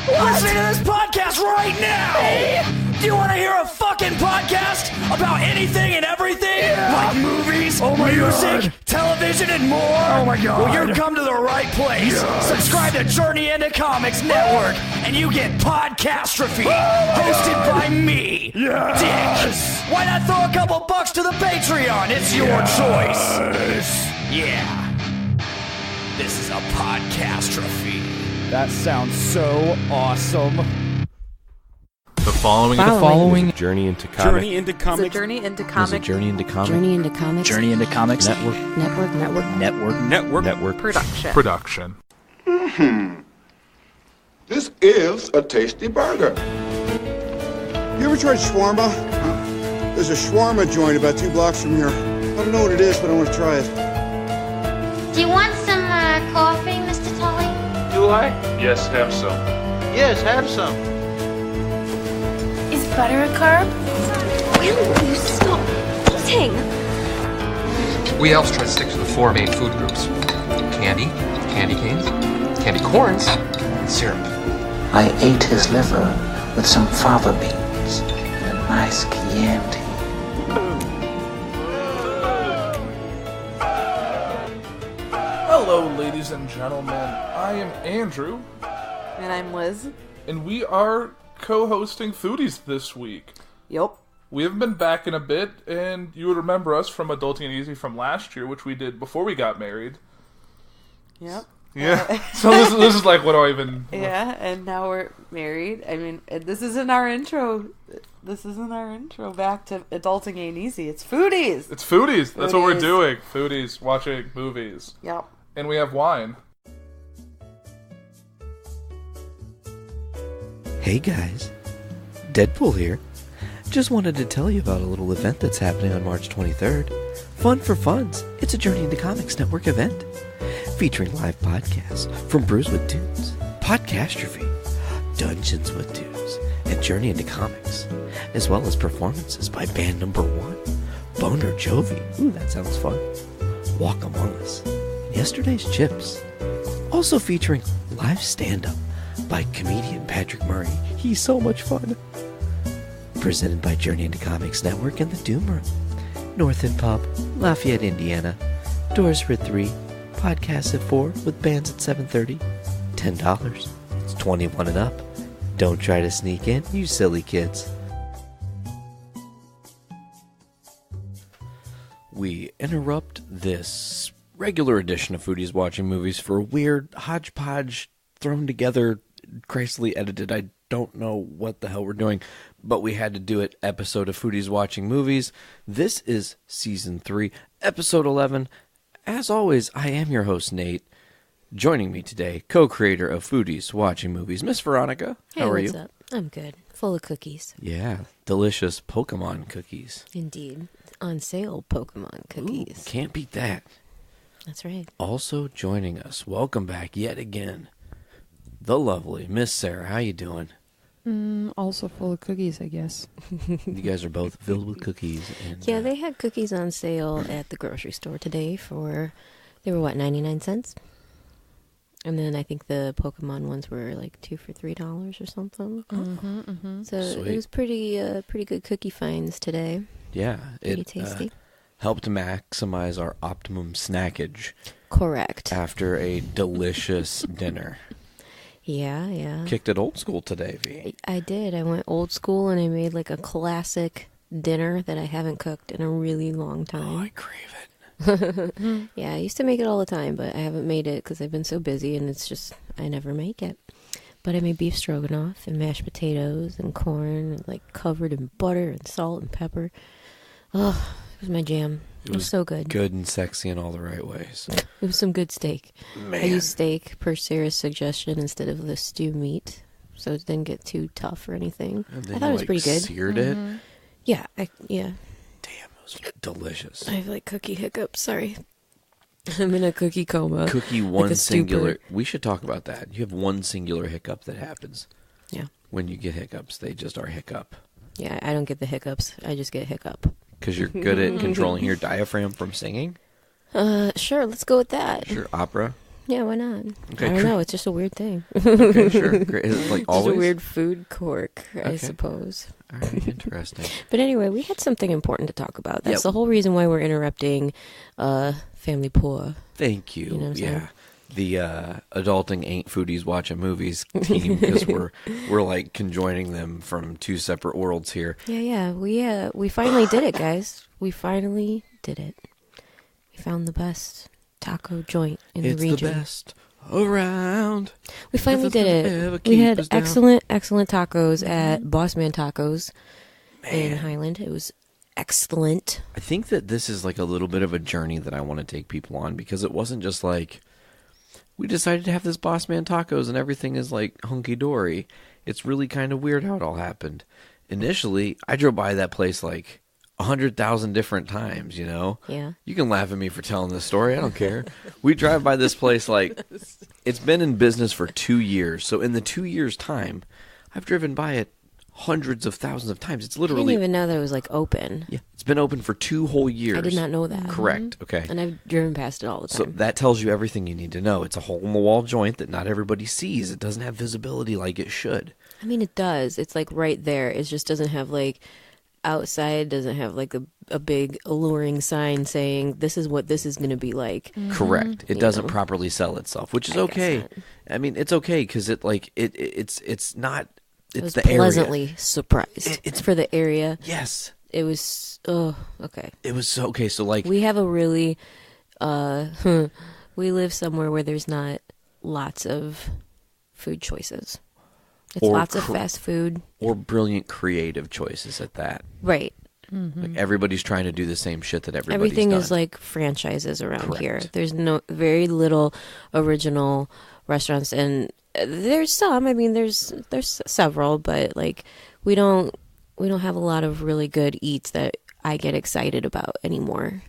Listening to this podcast right now! Do you want to hear a fucking podcast about anything and everything? Yeah. Like movies, music, television, and more? Oh my god. Well, you've come to the right place. Yes. Subscribe to Journey into Comics Network, and you get Podcastrophe, hosted by me, Yes. Dick. Why not throw a couple bucks to the Patreon? It's your choice. Yeah. This is a Podcastrophe. That sounds so awesome. The following is a Journey into Comics. Journey into Comics. It's a Journey into Comics. Journey into Comics. Journey into Comics. Journey into Comics. Network. Network. Production. This is a tasty burger. You ever tried shawarma? There's a shawarma joint about 2 blocks from here. I don't know what it is, but I want to try it. Do you want some coffee, Mr. Tully? Do I? Yes, have some. Yes, have some. Is butter a carb? Will you stop eating? We elves try to stick to the 4 main food groups. Candy, candy canes, candy corns, and syrup. I ate his liver with some fava beans and a nice Chianti. Hello, ladies and gentlemen. I am Andrew. And I'm Liz. And we are co-hosting Foodies this week. Yep. We haven't been back in a bit, and you would remember us from Adulting and Easy from last year, which we did before we got married. Yep. Yeah. So this is like, what do I even... Yeah, and now we're married. I mean, this isn't our intro. This isn't our intro back to Adulting Ain't Easy. It's Foodies. It's Foodies. That's what we're doing. Foodies, watching movies. Yep. And we have wine. Hey guys, Deadpool here. Just wanted to tell you about a little event that's happening on March 23rd. Fun for Funds. It's a Journey into Comics Network event. Featuring live podcasts from Brews with Dudes, Podcastrophe, Dungeons with Dudes, and Journey into Comics, as well as performances by band number 1, Boner Jovi. Ooh, that sounds fun. Walk Among Us, Yesterday's Chips. Also featuring live stand-up by comedian Patrick Murray. He's so much fun. Presented by Journey into Comics Network and the Doom Room. North End Pub, Lafayette, Indiana. Doors for 3. Podcasts at 4 with bands at 7:30. $10. It's 21 and up. Don't try to sneak in, you silly kids. We interrupt this regular edition of Foodies Watching Movies for a weird hodgepodge thrown together, crazily edited. I don't know what the hell we're doing, but we had to do it. Episode of Foodies Watching Movies. This is Season 3, Episode 11. As always, I am your host, Nate. Joining me today, co-creator of Foodies Watching Movies, Miss Veronica. Hey, how are what's you? Up? I'm good. Full of cookies. Yeah, delicious Pokemon cookies. Indeed. On sale Pokemon cookies. Ooh, can't beat that. That's right. Also joining us, welcome back yet again, the lovely Miss Sarah. How you doing? Also full of cookies, I guess. You guys are both filled with cookies. And, yeah, they had cookies on sale at the grocery store today they were 99 cents? And then I think the Pokemon ones were like 2 for $3 or something. So Sweet. it was pretty good cookie finds today. Yeah, pretty tasty. Helped maximize our optimum snackage. Correct. After a delicious dinner. Yeah. Kicked it old school today, V. I did. I went old school and I made like a classic dinner that I haven't cooked in a really long time. Oh, I crave it. Yeah, I used to make it all the time, but I haven't made it because I've been so busy and it's just, I never make it. But I made beef stroganoff and mashed potatoes and corn, and like covered in butter and salt and pepper. Oh, it was my jam. It was so good. Good and sexy in all the right ways. It was some good steak. Man. I used steak per Sarah's suggestion instead of the stew meat, so it didn't get too tough or anything. I thought it was pretty good. Seared it? Yeah, Damn, it was delicious. I have like cookie hiccups, sorry. I'm in a cookie coma. Cookie one singular. We should talk about that. You have one singular hiccup that happens. Yeah. When you get hiccups, they just are hiccup. Yeah, I don't get the hiccups. I just get hiccup. Because you're good at controlling your diaphragm from singing? Sure, let's go with that. Sure, opera? Yeah, why not? Okay, I don't know. It's just a weird thing. Okay, sure. Great. Is it like Just always? a weird food quirk, I Okay. suppose. All right, interesting. But anyway, we had something important to talk about. That's Yep. the whole reason why we're interrupting Family Puhr. Thank you. You know what I'm saying? Yeah. The Adulting Ain't Foodies Watching Movies team, because we're like conjoining them from two separate worlds here. Yeah. We finally did it, guys. We finally did it. We found the best taco joint in the region. It's the best around. We finally did it. We had excellent tacos at Boss Man Tacos in Highland. It was excellent. I think that this is like a little bit of a journey that I want to take people on, because it wasn't just like we decided to have this Boss Man Tacos and everything is like hunky-dory. It's really kind of weird how it all happened. Initially, I drove by that place like 100,000 different times, you know? Yeah. You can laugh at me for telling this story. I don't care. We drive by this place like it's been in business for 2 years. So in the 2 years' time, I've driven by it hundreds of thousands of times. It's I literally... didn't even know that it was like open. Yeah, it's been open for 2 whole years. I did not know that. Correct. Okay. And I've driven past it all the time. So that tells you everything you need to know. It's a hole-in-the-wall joint that not everybody sees. It doesn't have visibility like it should. I mean, it does. It's like right there. It just doesn't have like outside, doesn't have like a big alluring sign saying this is what this is going to be like. Correct. It You doesn't know? properly sell itself, which is I guess okay. not. I mean, it's okay because it's not. I It's was the area. pleasantly surprised. It's for the area. Yes. It was, okay. It was so okay. So like We have a really, we live somewhere where there's not lots of food choices. It's Or lots of fast food. or brilliant creative choices at that. Right. Like everybody's trying to do the same shit that everybody's Everything done. is like franchises around here. Correct. There's very little original restaurants, and there's some. I mean, there's several, but like we don't have a lot of really good eats that I get excited about anymore.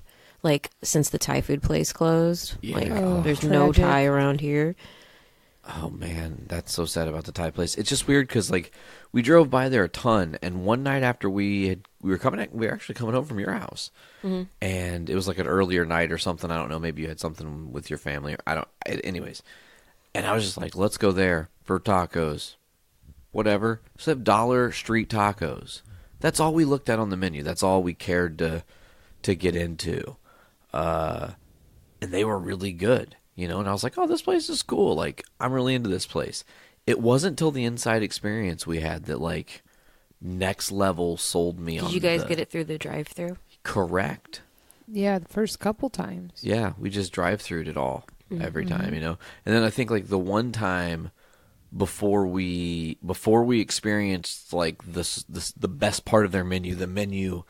Like since the Thai food place closed, Yeah. like Oh, there's no tragic. Thai around here. Oh man, that's so sad about the Thai place. It's just weird because like we drove by there a ton, and one night after we were actually coming home from your house, and it was like an earlier night or something. I don't know. Maybe you had something with your family. Anyways, and I was just like, let's go there for tacos, whatever. So have dollar street tacos. That's all we looked at on the menu. That's all we cared to get into, and they were really good. You know, and I was like, oh, this place is cool. Like, I'm really into this place. It wasn't till the inside experience we had that, like, next level sold me on Did you guys get it through the drive-through? Correct. Yeah, the first couple times. Yeah, we just drive-throughed it all every time, you know? And then I think, like, the one time before we experienced, like, the best part of their menu, the menu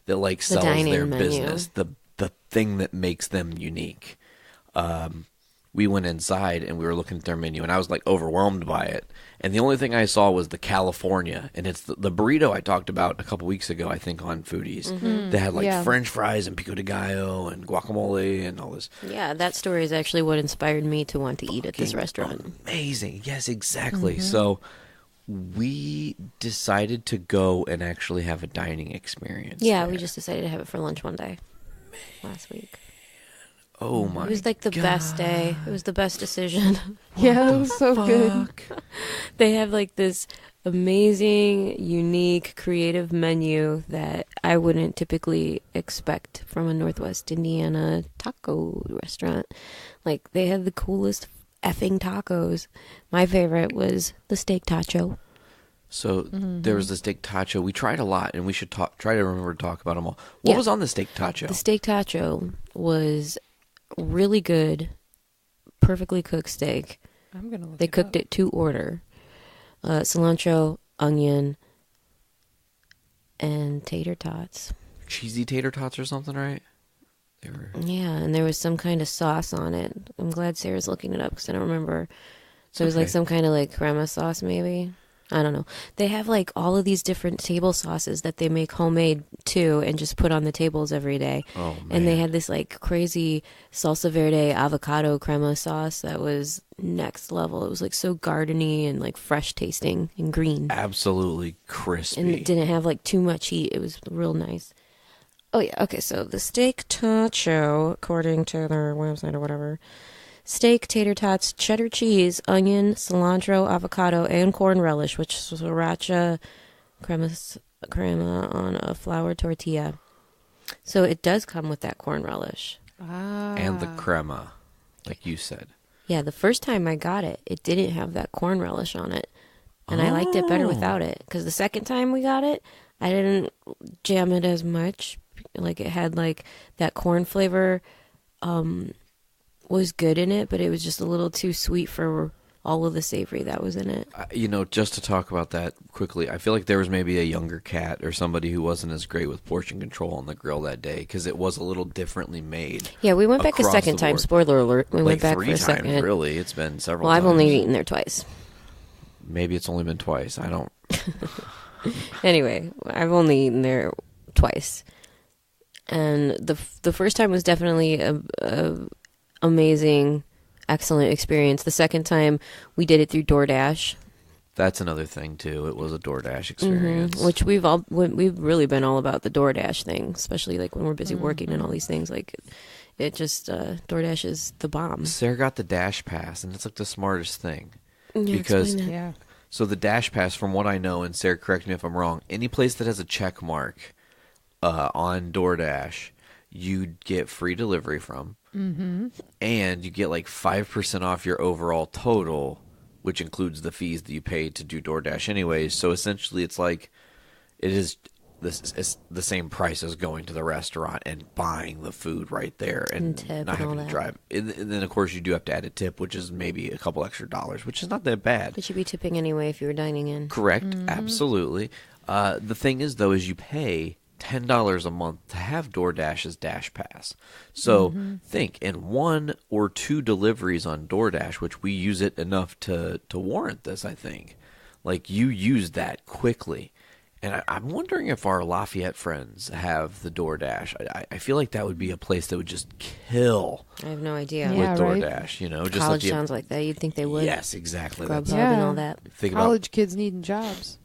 that, like, sells dining their menu. business, the thing that makes them unique. We went inside and we were looking at their menu, and I was like overwhelmed by it. And the only thing I saw was the California, and it's the burrito I talked about a couple weeks ago, I think, on Foodies. They had like Yeah. French fries and pico de gallo and guacamole and all this. Yeah, that story is actually what inspired me to want to eat at this restaurant. Amazing. Yes, exactly. So we decided to go and actually have a dining experience. Yeah, there. we just decided to have it for lunch one day last week. Oh my! It was like the best day. It was the best decision. Yeah, it was so good. They have like this amazing, unique, creative menu that I wouldn't typically expect from a Northwest Indiana taco restaurant. Like they had the coolest effing tacos. My favorite was the steak tacho. So there was the steak tacho. We tried a lot, and we should try to remember to talk about them all. What was on the steak tacho? The steak tacho was really good, perfectly cooked steak. I'm gonna look They cooked it to order. Cilantro, onion, and tater tots. Cheesy tater tots or something, right? They were. Yeah, and there was some kind of sauce on it. I'm glad Sarah's looking it up because I don't remember. So it was like some kind of like crema sauce, maybe. I don't know. They have like all of these different table sauces that they make homemade too and just put on the tables every day. Oh, man. And they had this like crazy salsa verde avocado crema sauce that was next level. It was like so gardeny and like fresh tasting and green. Absolutely crispy. And it didn't have like too much heat. It was real nice. Oh yeah, okay, so the steak tacho, according to their website or whatever, steak, tater tots, cheddar cheese, onion, cilantro, avocado, and corn relish, which is sriracha crema on a flour tortilla. So it does come with that corn relish. And the crema, like you said. Yeah, the first time I got it, it didn't have that corn relish on it. And I liked it better without it. Because the second time we got it, I didn't jam it as much. Like, it had, like, that corn flavor was good in it, but it was just a little too sweet for all of the savory that was in it. You know, just to talk about that quickly, I feel like there was maybe a younger cat or somebody who wasn't as great with portion control on the grill that day because it was a little differently made. Yeah, we went back a second time. Spoiler alert. We went back for a second. 3 times, really. It's been several times. Well, I've only eaten there twice. Maybe it's only been twice. I don't... Anyway, I've only eaten there twice. And the first time was definitely a amazing, excellent experience. The second time, we did it through DoorDash. That's another thing, too. It was a DoorDash experience. Mm-hmm. Which we've really been all about the DoorDash thing, especially like when we're busy working and all these things. Like, it just, DoorDash is the bomb. Sarah got the Dash Pass, and it's like the smartest thing. Yeah, because yeah. So the Dash Pass, from what I know, and Sarah, correct me if I'm wrong, any place that has a check mark on DoorDash, you get free delivery from. Mm-hmm. And you get like 5% off your overall total, which includes the fees that you pay to do DoorDash anyways. So essentially it's like it is the same price as going to the restaurant and buying the food right there and not having to drive. And then, of course, you do have to add a tip, which is maybe a couple extra dollars, which is not that bad. But you'd be tipping anyway if you were dining in. Correct. Mm-hmm. Absolutely. The thing is, though, is you pay $10 a month to have DoorDash's Dash Pass. So think, in 1 or 2 deliveries on DoorDash, which we use it enough to warrant this, I think. Like, you use that quickly. And I'm wondering if our Lafayette friends have the DoorDash. I feel like that would be a place that would just kill. I have no idea. With DoorDash, you know, just college like sounds like that. You'd think they would. Yes, exactly. Grubhub and all that. College kids needing jobs.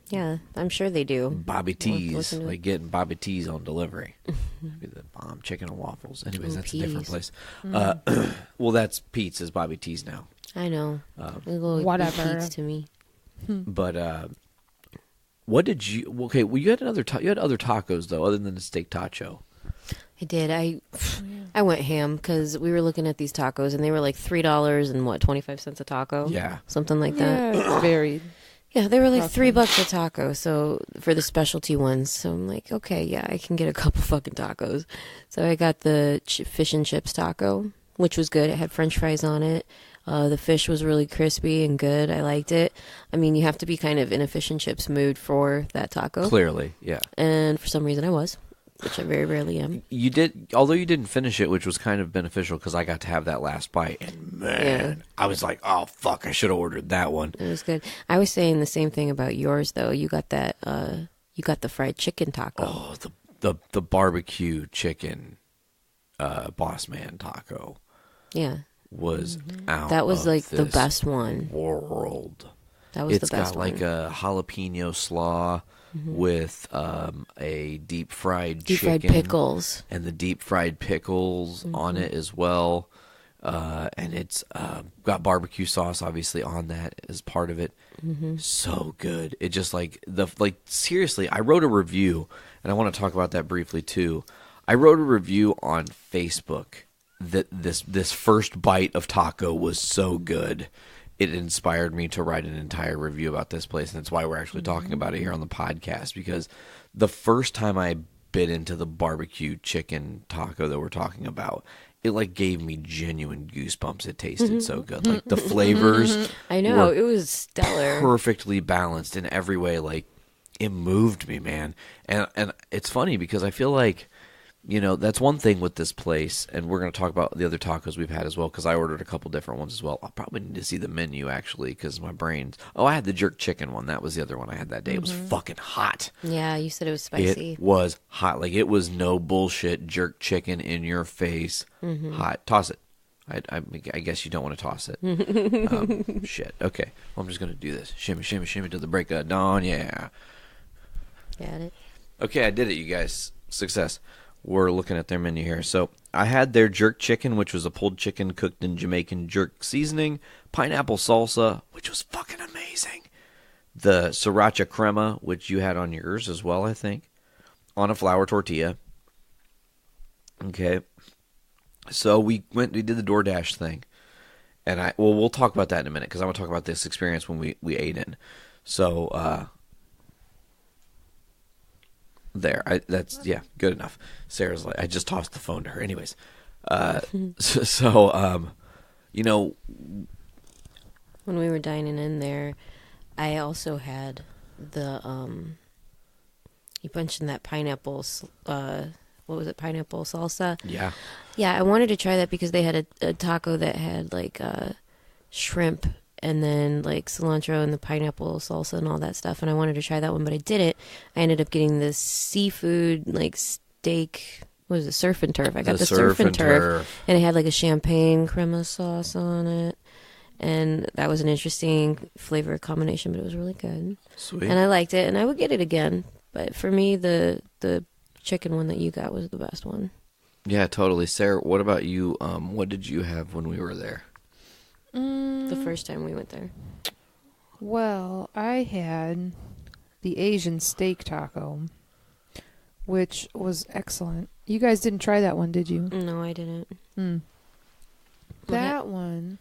Yeah, I'm sure they do. Bobby T's, like getting Bobby T's on delivery. Be the bomb chicken and waffles. Anyways, that's a different place. Well, that's Pete's is Bobby T's now. I know. Whatever. Pete's to me. But what did you? Okay, well, you had other tacos though, other than the steak tacho. I did. I went ham because we were looking at these tacos and they were like $3 and 25 cents a taco. Yeah, something like that. Yeah, varied. Yeah, they were like $3 a taco. So for the specialty ones, so I'm like, okay, yeah, I can get a couple fucking tacos. So I got the fish and chips taco, which was good. It had French fries on it. The fish was really crispy and good. I liked it. I mean, you have to be kind of in a fish and chips mood for that taco. Clearly, yeah. And for some reason, I was, which I very rarely am. You did, although you didn't finish it, which was kind of beneficial because I got to have that last bite. And man, I was like, oh fuck, I should have ordered that one. It was good. I was saying the same thing about yours though. You got that. You got the fried chicken taco. Oh, the barbecue chicken, Boss Man taco. Yeah. Was out. That was of like the this best one. World. That was it's the best got like a jalapeno slaw with a deep fried chicken, pickles, and the deep fried pickles on it as well. And it's got barbecue sauce obviously on that as part of it. So good. It just seriously, I wrote a review, and I want to talk about that briefly too. I wrote a review on Facebook that this first bite of taco was so good. It inspired me to write an entire review about this place, and that's why we're actually talking about it here on the podcast, because the first time I bit into the barbecue chicken taco that we're talking about, it like gave me genuine goosebumps. It tasted so good. Like the flavors I know, it was stellar. Perfectly balanced in every way. Like it moved me, man. And it's funny because I feel like, you know, that's one thing with this place, and we're going to talk about the other tacos we've had as well, because I ordered a couple different ones as well. I'll probably need to see the menu, actually, because my brain's... Oh, I had the jerk chicken one. That was the other one I had that day. It was fucking hot. Yeah, you said it was spicy. It was hot. Like, it was no bullshit jerk chicken in your face. Hot. Toss it. I guess you don't want to toss it. Shit. Okay. Well, I'm just going to do this. Shimmy, shimmy, shimmy to the break of dawn. Yeah. Got it. Okay, I did it, you guys. Success. we're looking at their menu here. So I had their jerk chicken, which was a pulled chicken cooked in Jamaican jerk seasoning, pineapple salsa, which was fucking amazing, the sriracha crema, which you had on yours as well, I think, on a flour tortilla. Okay. So we did the DoorDash thing. And we'll talk about that in a minute, because I want to talk about this experience when we ate in. So, that's good enough. Sarah's like, I just tossed the phone to her. Anyways, you know, when we were dining in there, I also had the you mentioned that pineapple. What was it? Pineapple salsa. Yeah. Yeah, I wanted to try that because they had a taco that had like shrimp and then like cilantro and the pineapple salsa and all that stuff, and I wanted to try that one, but I didn't. I ended up getting this seafood like steak. What was it? Surf and turf. I got the surf and turf, and it had like a champagne crema sauce on it, and that was an interesting flavor combination, but it was really good. Sweet. And I liked it, and I would get it again. But for me, the chicken one that you got was the best one. Yeah, totally. Sarah, what about you? What did you have when we were there? The first time we went there. Well, I had the Asian steak taco, which was excellent. You guys didn't try that one, did you? No, I didn't. That one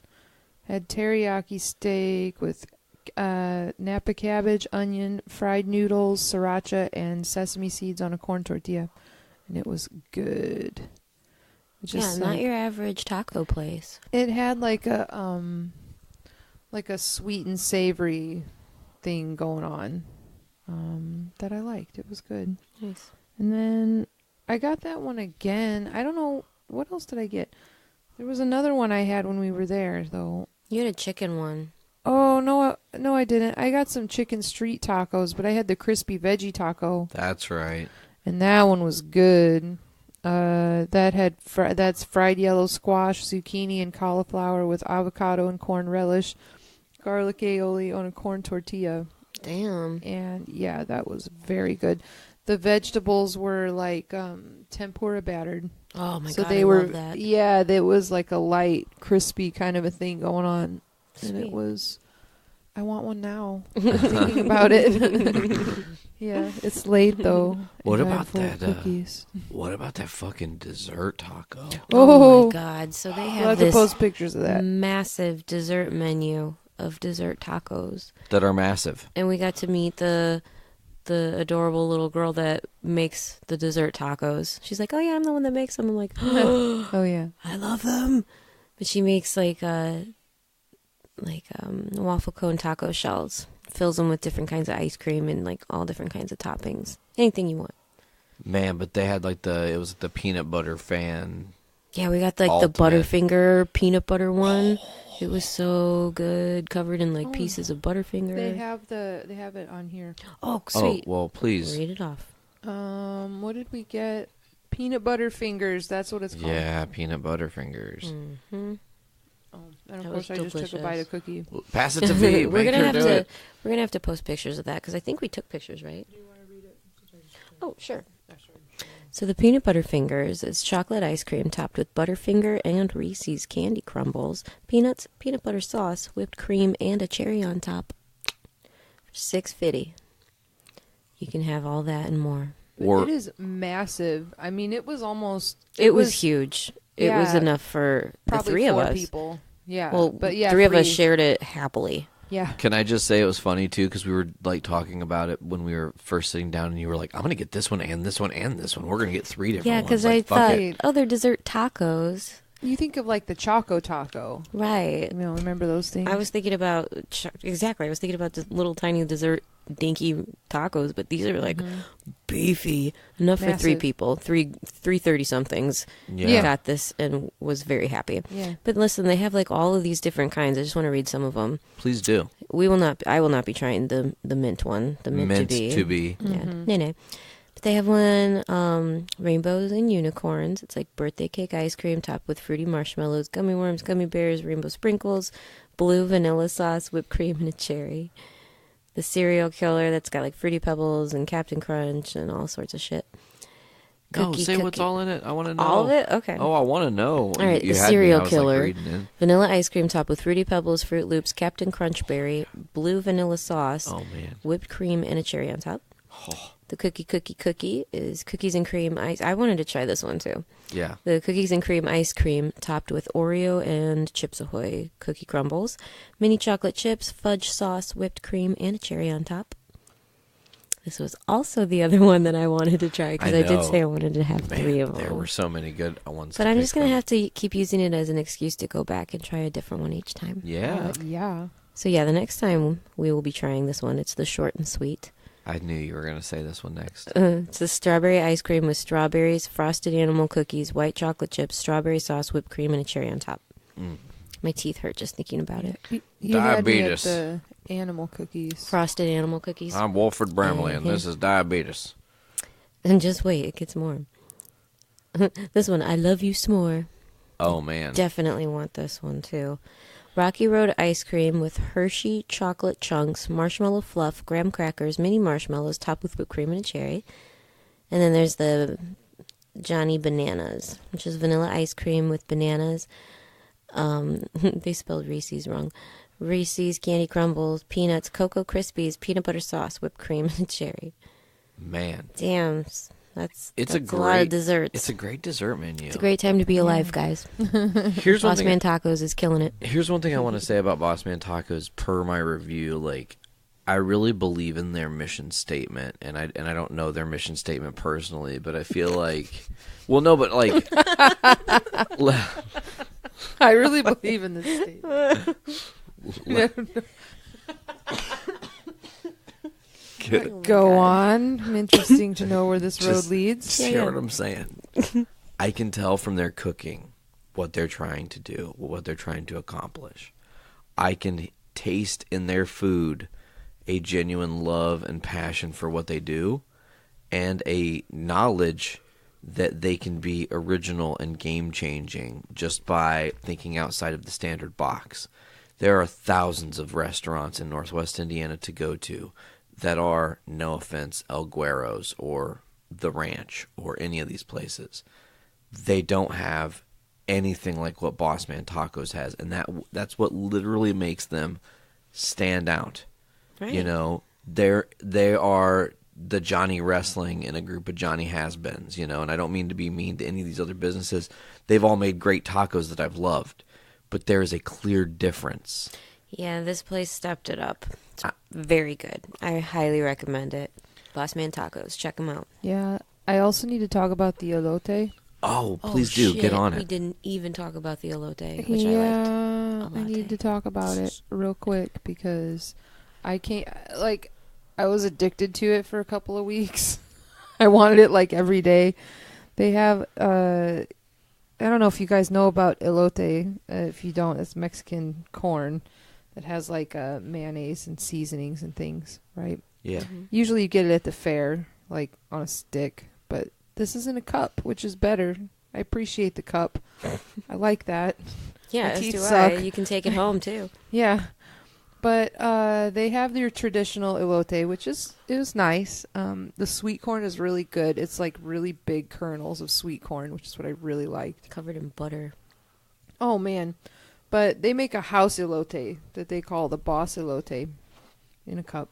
had teriyaki steak with Napa cabbage, onion, fried noodles, sriracha, and sesame seeds on a corn tortilla. And it was good. Just not your average taco place. It had like a sweet and savory thing going on that I liked. It was good. Nice. And then I got that one again. I don't know, what else did I get? There was another one I had when we were there, though. You had a chicken one. Oh, no, I didn't. I got some chicken street tacos, but I had the crispy veggie taco. That's right. And that one was good. That's fried yellow squash, zucchini, and cauliflower with avocado and corn relish, garlic aioli on a corn tortilla. Damn. And yeah, that was very good. The vegetables were like tempura battered. Oh my so god, they I were, love that. Yeah, there was like a light, crispy kind of a thing going on. Sweet. And it was, I want one now. Thinking about it. Yeah, it's late though. What about that? Cookies. What about that fucking dessert taco? Oh my god! So they We'll have have this to post pictures of that. massive dessert menu of dessert tacos That are massive. and we got to meet the adorable little girl that makes the dessert tacos. She's like, "Oh yeah, I'm the one that makes them." I'm like, "Oh yeah, I love them." But she makes like waffle cone taco shells. Fills them with different kinds of ice cream and like all different kinds of toppings. Anything you want. Man, but they had like it was the peanut butter fan. Yeah, we got like Ultimate. the Butterfinger peanut butter one. It was so good, covered in like pieces of Butterfinger. They have it on here. Oh, sweet. Oh, well, please. Read it off. What did we get? Peanut butter fingers. That's what it's called. Yeah, peanut butter fingers. Mm-hmm. Oh, and of course I just took a bite of cookie. Pass it to V. We're gonna have to post pictures of that because I think we took pictures, right? Do you want to read it? Oh, sure. So the peanut butter fingers is chocolate ice cream topped with Butterfinger and Reese's candy crumbles, peanuts, peanut butter sauce, whipped cream, and a cherry on top. For $6.50. You can have all that and more. It is massive. I mean, it was almost. It was huge. It was enough for the three of us. People. Yeah. Well, but yeah, three of us shared it happily. Yeah. Can I just say it was funny too because we were like talking about it when we were first sitting down, and you were like, "I'm gonna get this one and this one and this one. We're gonna get 3 different ones." Yeah, because like, I thought, they're dessert tacos. You think of like the Choco Taco, right? You know, remember those things? I was thinking about exactly. I was thinking about the little tiny dessert dinky tacos, but these are like beefy enough for 3 people, 330 somethings. Yeah, got this and was very happy. Yeah, but listen, they have like all of these different kinds. I just want to read some of them. Please do. I will not be trying the mint one. The mint to be. Yeah, no. But they have one, rainbows and unicorns. It's like birthday cake ice cream topped with fruity marshmallows, gummy worms, gummy bears, rainbow sprinkles, blue vanilla sauce, whipped cream, and a cherry. The cereal killer that's got like Fruity Pebbles and Captain Crunch and all sorts of shit. Cookie, say what's all in it. I want to know. All of it? Okay. Oh, I want to know. All right, You the had me. cereal I was, killer. reading it. Vanilla ice cream topped with Fruity Pebbles, Fruit Loops, Captain Crunch Berry, blue vanilla sauce, Oh, man. whipped cream, and a cherry on top. The cookie is cookies and cream ice. I wanted to try this one too. Yeah. The cookies and cream ice cream topped with Oreo and Chips Ahoy cookie crumbles, mini chocolate chips, fudge sauce, whipped cream, and a cherry on top. This was also the other one that I wanted to try because I did say I wanted to have 3 of them. There were so many good ones. But I'm just going to have to keep using it as an excuse to go back and try a different one each time. Yeah. Yeah. So yeah, the next time we will be trying this one. It's the short and sweet. I knew you were going to say this one next. It's the strawberry ice cream with strawberries, frosted animal cookies, white chocolate chips, strawberry sauce, whipped cream, and a cherry on top. My teeth hurt just thinking about it. You had me at the animal cookies. Frosted animal cookies. I'm Wolford Bramley, and this is diabetes. And just wait, it gets more. This one, I love you s'more. Oh, man. Definitely want this one, too. Rocky Road ice cream with Hershey chocolate chunks, marshmallow fluff, graham crackers, mini marshmallows topped with whipped cream and a cherry. And then there's the Johnny Bananas, which is vanilla ice cream with bananas. They spelled Reese's wrong. Reese's, candy crumbles, peanuts, Cocoa Krispies, peanut butter sauce, whipped cream, and cherry. Man. Damn. That's a lot of desserts. It's a great dessert menu. It's a great time to be alive, guys. Here's Boss Man Tacos is killing it. Here's one thing I want to say about Boss Man Tacos per my review. Like, I really believe in their mission statement, and I don't know their mission statement personally, but I feel like, well, no, but like, I really believe in this statement. Go on. Interesting to know where this road leads. Hear what I'm saying? I can tell from their cooking what they're trying to do, what they're trying to accomplish. I can taste in their food a genuine love and passion for what they do, and a knowledge that they can be original and game-changing just by thinking outside of the standard box. There are thousands of restaurants in Northwest Indiana to go to that are, no offense, El Guero's or The Ranch or any of these places. They don't have anything like what Boss Man Tacos has, and that's what literally makes them stand out. Right. You know, they are the Johnny Wrestling in a group of Johnny Has-Beens, you know, and I don't mean to be mean to any of these other businesses. They've all made great tacos that I've loved, but there is a clear difference. Yeah, this place stepped it up. It's very good. I highly recommend it. Boss Man Tacos. Check them out. Yeah. I also need to talk about the elote. Oh, please do. Shit. Get on it. We didn't even talk about the elote, which I liked. I need to talk about it real quick because I can't, like, I was addicted to it for a couple of weeks. I wanted it, like, every day. They have, I don't know if you guys know about elote. If you don't, it's Mexican corn that has, like, mayonnaise and seasonings and things, right? Yeah. Mm-hmm. Usually you get it at the fair, like, on a stick, but this is in a cup, which is better. I appreciate the cup. I like that. Yeah, My as teeth do suck. I. You can take it home, too. Yeah. But they have their traditional elote, which is nice. The sweet corn is really good. It's like really big kernels of sweet corn, which is what I really liked. Covered in butter. Oh, man. But they make a house elote that they call the boss elote in a cup.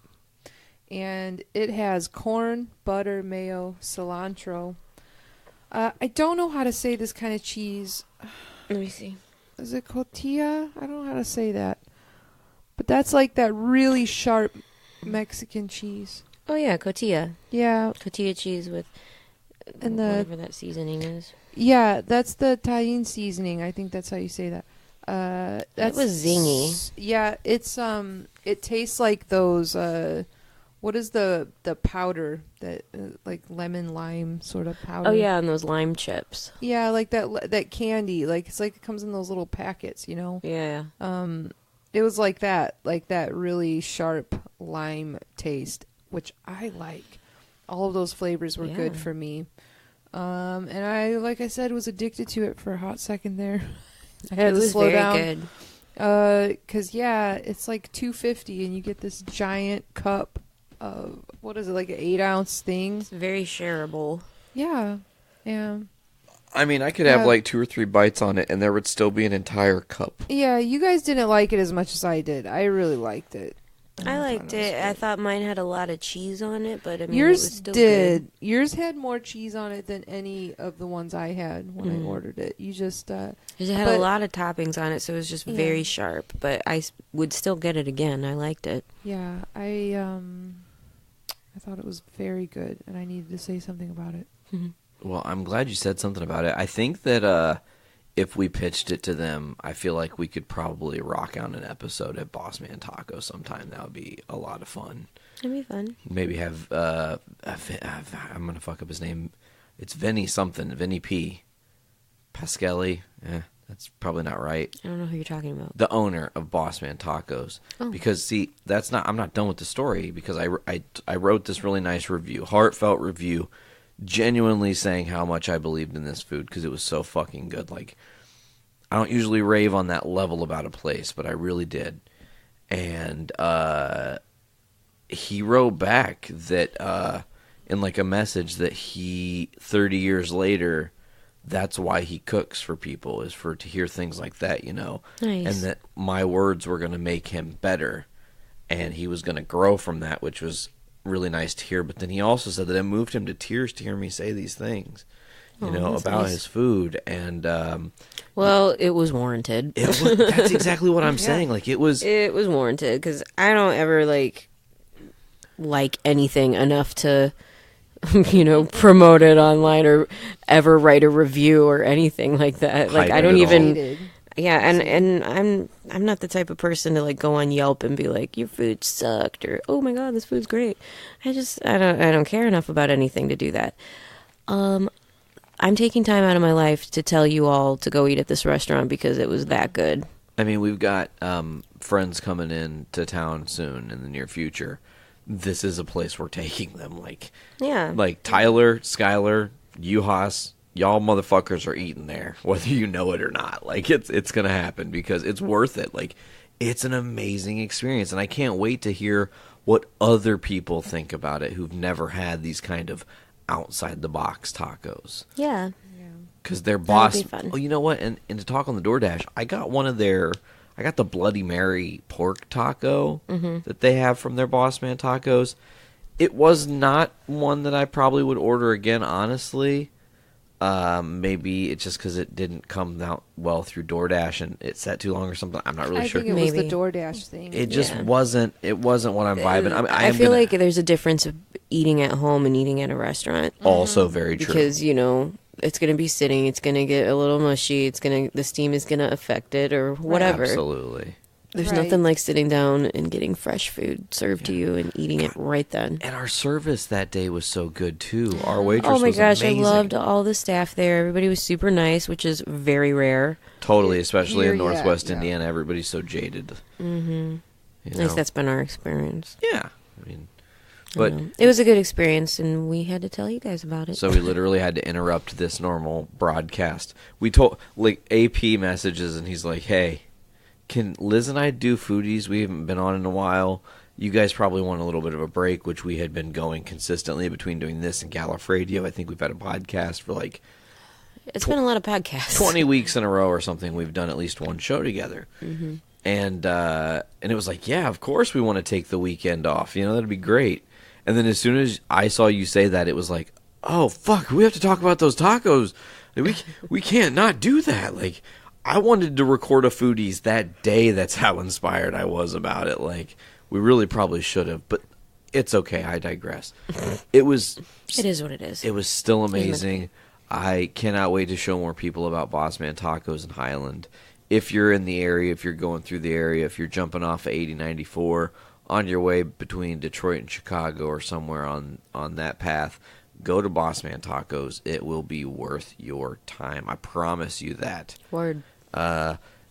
And it has corn, butter, mayo, cilantro. I don't know how to say this kind of cheese. Let me see. Is it cotija? I don't know how to say that. But that's like that really sharp Mexican cheese. Oh, yeah, cotija. Yeah. Cotija cheese with and whatever that seasoning is. Yeah, that's the Tajín seasoning. I think that's how you say that. That was zingy. Yeah, it's it tastes like those what is the powder that like lemon lime sort of powder? Oh yeah, and those lime chips. Yeah, like that candy. Like it's like it comes in those little packets, you know. Yeah. It was like that really sharp lime taste, which I like. All of those flavors were good for me. And I, like I said, was addicted to it for a hot second there. I had to slow down. It was very good. 'Cause yeah, it's like $2.50 and you get this giant cup of, what is it, like an 8-ounce thing? It's very shareable. Yeah. Yeah. I mean, I could have like 2 or 3 bites on it, and there would still be an entire cup. Yeah, you guys didn't like it as much as I did. I really liked it. I liked it. I thought mine had a lot of cheese on it, but I mean, Yours it was still did. good. Yours had more cheese on it than any of the ones I had when I ordered it. You just it had a lot of toppings on it, so it was just very sharp. But I would still get it again. I liked it. Yeah, I thought it was very good, and I needed to say something about it. Well, I'm glad you said something about it. I think that if we pitched it to them, I feel like we could probably rock out an episode at Boss Man Taco sometime. That would be a lot of fun. It'd be fun. Maybe have I'm gonna fuck up his name. It's Vinny something. Vinny P. Pasquelli. That's probably not right. I don't know who you're talking about. The owner of Boss Man Tacos. Oh. Because see, I'm not done with the story because I wrote this really nice review, heartfelt review, genuinely saying how much I believed in this food because it was so fucking good. Like, I don't usually rave on that level about a place, but I really did. And he wrote back that in like a message that he 30 years later, that's why he cooks for people, is to hear things like that, you know. Nice. And that my words were going to make him better and he was going to grow from that, which was really nice to hear. But then he also said that it moved him to tears to hear me say these things, you know, about nice. his food. And well, it was warranted. That's exactly what I'm saying. Like, it was warranted because I don't ever like anything enough to promote it online or ever write a review or anything like that. Like, I don't even. Yeah, and I'm not the type of person to like go on Yelp and be like, your food sucked, or oh my god, this food's great. I don't care enough about anything to do that. I'm taking time out of my life to tell you all to go eat at this restaurant because it was that good. I mean, we've got friends coming in to town soon in the near future. This is a place we're taking them. Like Tyler, Skylar, Juhas. Y'all motherfuckers are eating there, whether you know it or not. Like, it's going to happen because it's worth it. Like, it's an amazing experience, and I can't wait to hear what other people think about it who've never had these kind of outside-the-box tacos. Yeah. Because their boss... Oh, you know what? And to talk on the DoorDash, I got the Bloody Mary pork taco that they have from their Boss Man Tacos. It was not one that I probably would order again, honestly. Maybe it's just because it didn't come out well through DoorDash and it sat too long or something. I'm not really sure. I think it was the DoorDash thing. It just wasn't. It wasn't what I'm vibing. I feel like there's a difference of eating at home and eating at a restaurant. Also very true. Because it's going to be sitting. It's going to get a little mushy. The steam is going to affect it or whatever. Absolutely. There's nothing like sitting down and getting fresh food served to you and eating it right then. And our service that day was so good, too. Our waitress was amazing. Oh, my gosh. I loved all the staff there. Everybody was super nice, which is very rare. Totally, especially in Northwest Indiana. Everybody's so jaded. Mm-hmm. At least that's been our experience. Yeah. I mean, but it was a good experience, and we had to tell you guys about it. So we literally had to interrupt this normal broadcast. We told, AP messages, and he's like, hey, can Liz and I do Foodies? We haven't been on in a while. You guys probably want a little bit of a break, which we had been going consistently between doing this and Gallif Radio. I think we've had a podcast for it's been a lot of podcasts. 20 weeks in a row or something. We've done at least one show together. Mm-hmm. And it was like, yeah, of course we want to take the weekend off. That'd be great. And then as soon as I saw you say that, it was like, oh, fuck, we have to talk about those tacos. We can't not do that. I wanted to record a Foodies that day. That's how inspired I was about it. We really probably should have, but it's okay. I digress. It is what it is. It was still amazing. I cannot wait to show more people about Boss Man Tacos in Highland. If you're in the area, if you're going through the area, if you're jumping off of 8094 on your way between Detroit and Chicago or somewhere on that path, go to Boss Man Tacos. It will be worth your time. I promise you that. Word.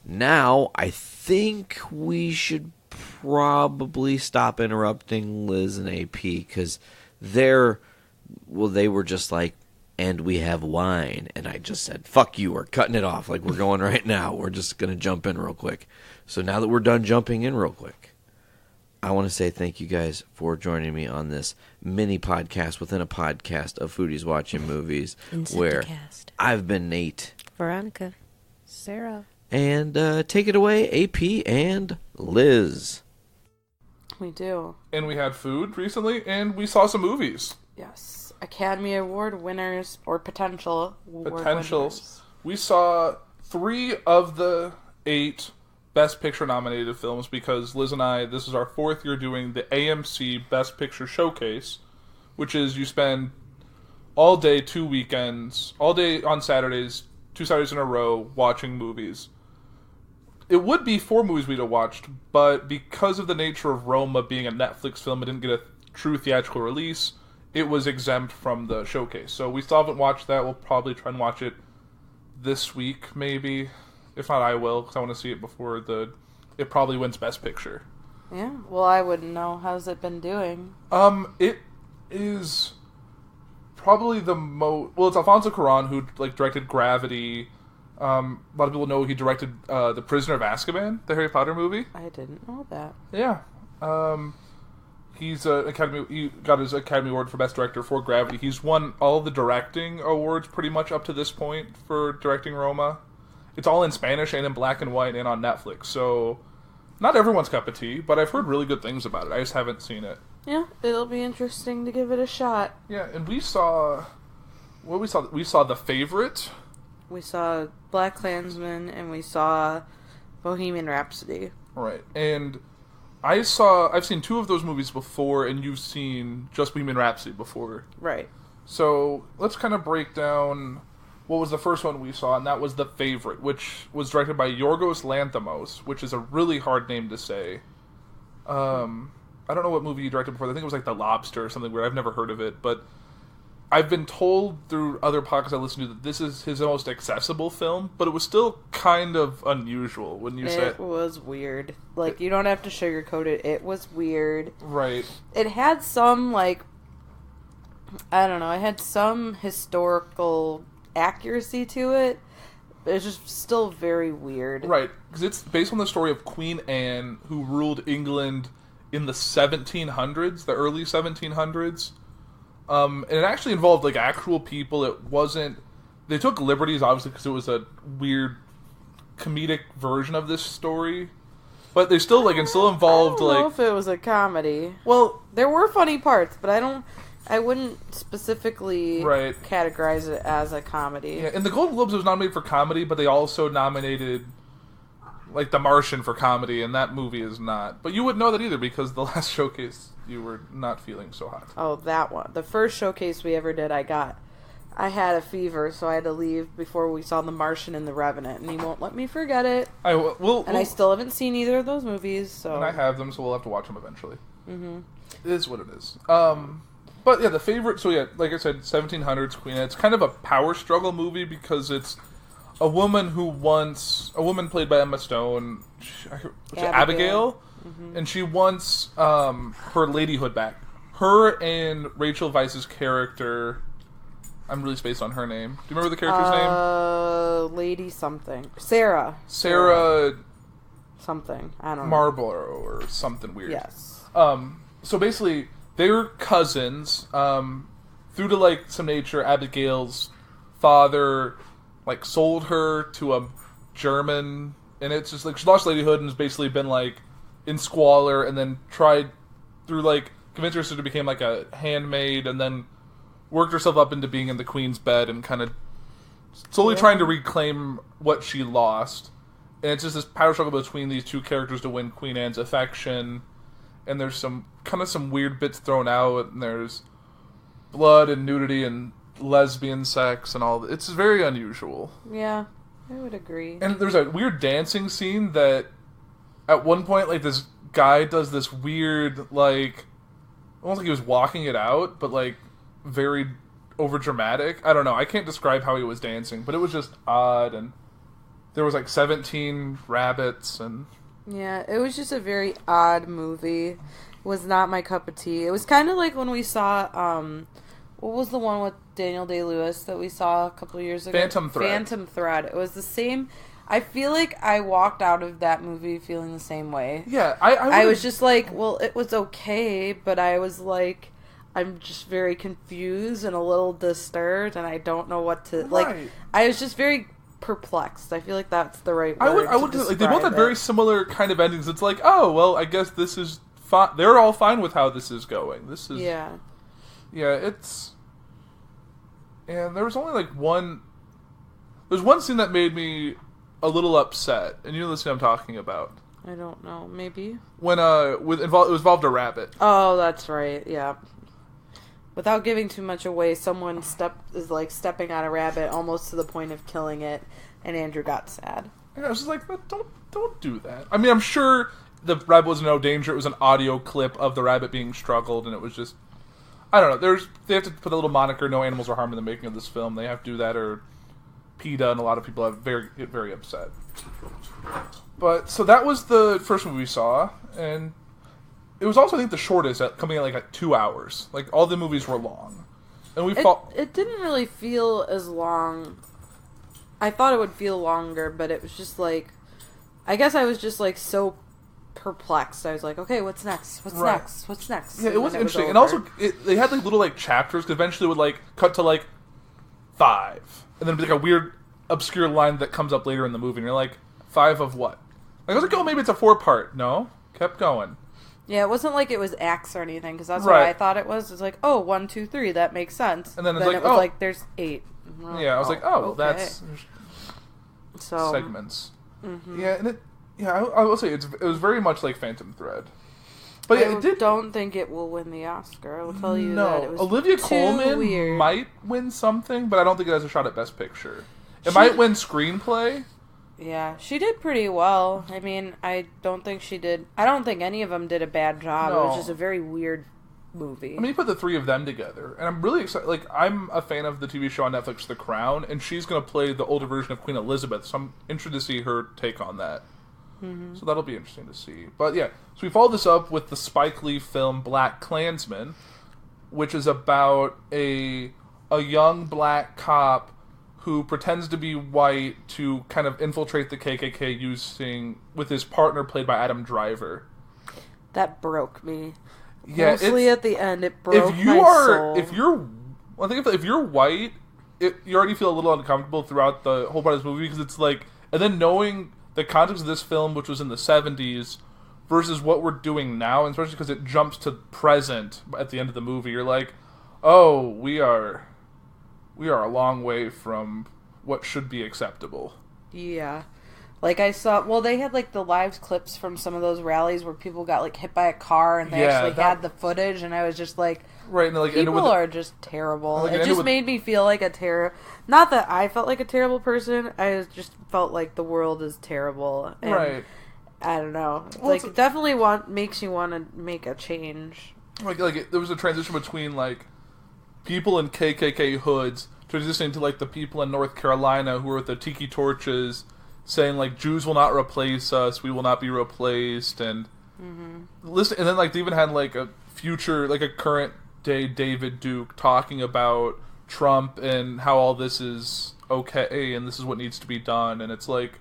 Now, I think we should probably stop interrupting Liz and AP because they were just like, and we have wine. And I just said, fuck you, we're cutting it off. We're going right now. We're just going to jump in real quick. So now that we're done jumping in real quick, I want to say thank you guys for joining me on this mini podcast within a podcast of Foodies Watching Movies, where I've been Nate, Veronica, Sarah, and take it away, AP and Liz. We do. And we had food recently, and we saw some movies. Yes. Academy Award winners, or potentials. Winners. We saw 3 of the 8 Best Picture nominated films because Liz and I, this is our 4th year doing the AMC Best Picture Showcase, which is you spend all day, 2 weekends, all day on Saturdays, 2 Saturdays in a row watching movies. It would be 4 movies we'd have watched, but because of the nature of Roma being a Netflix film, it didn't get a true theatrical release. It was exempt from the showcase. So we still haven't watched that. We'll probably try and watch it this week, maybe. If not, I will, because I want to see it before it probably wins Best Picture. Yeah, well, I wouldn't know. How's it been doing? It is probably the most... Well, it's Alfonso Cuarón, who directed Gravity. A lot of people know he directed The Prisoner of Azkaban, the Harry Potter movie. I didn't know that. Yeah. He got his Academy Award for Best Director for Gravity. He's won all the directing awards pretty much up to this point for directing Roma. It's all in Spanish and in black and white and on Netflix, so not everyone's cup of tea, but I've heard really good things about it. I just haven't seen it. Yeah, it'll be interesting to give it a shot. Yeah, and we saw... We saw The Favorite. We saw Black Klansman, and we saw Bohemian Rhapsody. Right, and I've seen 2 of those movies before, and you've seen just Bohemian Rhapsody before. Right. So, let's kind of break down what was the first one we saw, and that was The Favorite, which was directed by Yorgos Lanthimos, which is a really hard name to say. I don't know what movie he directed before. I think it was The Lobster or something weird. I've never heard of it, but I've been told through other podcasts I listen to that this is his most accessible film, but it was still kind of unusual when you said... It was weird. You don't have to sugarcoat it. It was weird. Right. It had some, I don't know, it had some historical accuracy to it. But it's just still very weird. Right, because it's based on the story of Queen Anne, who ruled England in the 1700s, the early 1700s. And it actually involved, actual people. It wasn't... They took liberties, obviously, because it was a weird comedic version of this story. But they still, it still involved, I don't know if it was a comedy. Well... There were funny parts, but I wouldn't specifically categorize it as a comedy. Yeah, and the Golden Globes was nominated for comedy, but they also nominated, The Martian for comedy, and that movie is not. But you wouldn't know that either, because the last showcase, you were not feeling so hot. Oh, that one. The first showcase we ever did, I had a fever, so I had to leave before we saw The Martian and The Revenant, and he won't let me forget it. I still haven't seen either of those movies, so... And I have them, so we'll have to watch them eventually. Mm-hmm. It is what it is. But yeah, The Favorite, so yeah, like I said, 1700s Queen Anne. It's kind of a power struggle movie because it's a woman played by Emma Stone, Abigail, mm-hmm. and she wants her ladyhood back. Her and Rachel Weisz's character, I'm really spaced on her name. Do you remember the character's name? Lady something. Sarah. Something. I don't know. Marlborough or something weird. Yes. So basically... They're cousins. Through to some nature, Abigail's father sold her to a German, and it's just she lost ladyhood and has basically been in squalor, and then tried through convince herself to become a handmaid, and then worked herself up into being in the queen's bed and kind of slowly trying to reclaim what she lost. And it's just this power struggle between these two characters to win Queen Anne's affection. And there's some weird bits thrown out, and there's blood and nudity and lesbian sex and all. It's very unusual. Yeah, I would agree. And there's a weird dancing scene that, at one point, this guy does this weird, almost like he was walking it out, but very over dramatic. I don't know. I can't describe how he was dancing, but it was just odd. And there was 17 rabbits and. Yeah, it was just a very odd movie. It was not my cup of tea. It was kind of like when we saw, what was the one with Daniel Day-Lewis that we saw a couple of years ago? Phantom Thread. Phantom Thread. It was the same I feel like I walked out of that movie feeling the same way. Yeah, I was just like, well, it was okay, but I was like, I'm just very confused and a little disturbed, and I don't know what to like. I was just very perplexed. I feel like that's the right word. I would like they both had very similar kind of endings. It's like, oh well, I guess this is fine. They're all fine with how this is going. This is it's. And there was only like one. There's one scene that made me a little upset, and you know the scene I'm talking about. I don't know, maybe when it involved a rabbit. Oh, that's right. Yeah. Without giving too much away, someone is stepping on a rabbit almost to the point of killing it, and Andrew got sad. And I was just like, don't do that. I mean, I'm sure the rabbit was in no danger. It was an audio clip of the rabbit being struggled, and it was just, I don't know. They have to put a little moniker, no animals are harmed in the making of this film. They have to do that, or PETA, and a lot of people get very upset. But, so that was the first movie we saw, and it was also, I think, the shortest, coming at like 2 hours. Like, all the movies were long. And it didn't really feel as long. I thought it would feel longer, but it was just like, I guess I was just like so perplexed. I was like, okay, what's next? What's next? Yeah, it was interesting. And also, they had like little like chapters, because eventually it would like cut to like 5. And then it'd be like a weird, obscure line that comes up later in the movie, and you're like, 5 of what? Like, I was like, oh, maybe it's a 4-part. No, kept going. Yeah, it wasn't like it was acts or anything, because that's what I thought it was. It's like, oh, 1, 2, 3, that makes sense. And then it was like, there's 8. Yeah, I was like, oh, okay. That's segments. Mm-hmm. Yeah, and I will say it was very much like Phantom Thread. But yeah, don't think it will win the Oscar. I will tell you that. It was Olivia Colman might win something, but I don't think it has a shot at Best Picture. It might win Screenplay. Yeah, she did pretty well. I mean, I don't think any of them did a bad job. No. It was just a very weird movie. I mean, you put the 3 of them together, and I'm really excited. Like, I'm a fan of the TV show on Netflix, The Crown, and she's going to play the older version of Queen Elizabeth, so I'm interested to see her take on that. Mm-hmm. So that'll be interesting to see. But yeah, so we followed this up with the Spike Lee film Black Klansman, which is about a young black cop who pretends to be white to kind of infiltrate the KKK with his partner played by Adam Driver. That broke me. Yeah, mostly at the end, it broke my soul. If you're white, you already feel a little uncomfortable throughout the whole part of this movie, because it's like, and then knowing the context of this film, which was in the 70s, versus what we're doing now, and especially because it jumps to present at the end of the movie, you're like, oh, we are a long way from what should be acceptable. Yeah. Like I saw, they had like the live clips from some of those rallies where people got like hit by a car, and they actually had the footage, and I was just like, right, and like, people are just terrible. It just made me feel like not that I felt like a terrible person, I just felt like the world is terrible. And right. I don't know. It definitely makes you want to make a change. Like there was a transition between like people in KKK hoods transitioning to like the people in North Carolina who were with the tiki torches, saying like, Jews will not replace us, we will not be replaced, and listen. And then like they even had like a future, like a current day David Duke talking about Trump and how all this is okay and this is what needs to be done. And it's like,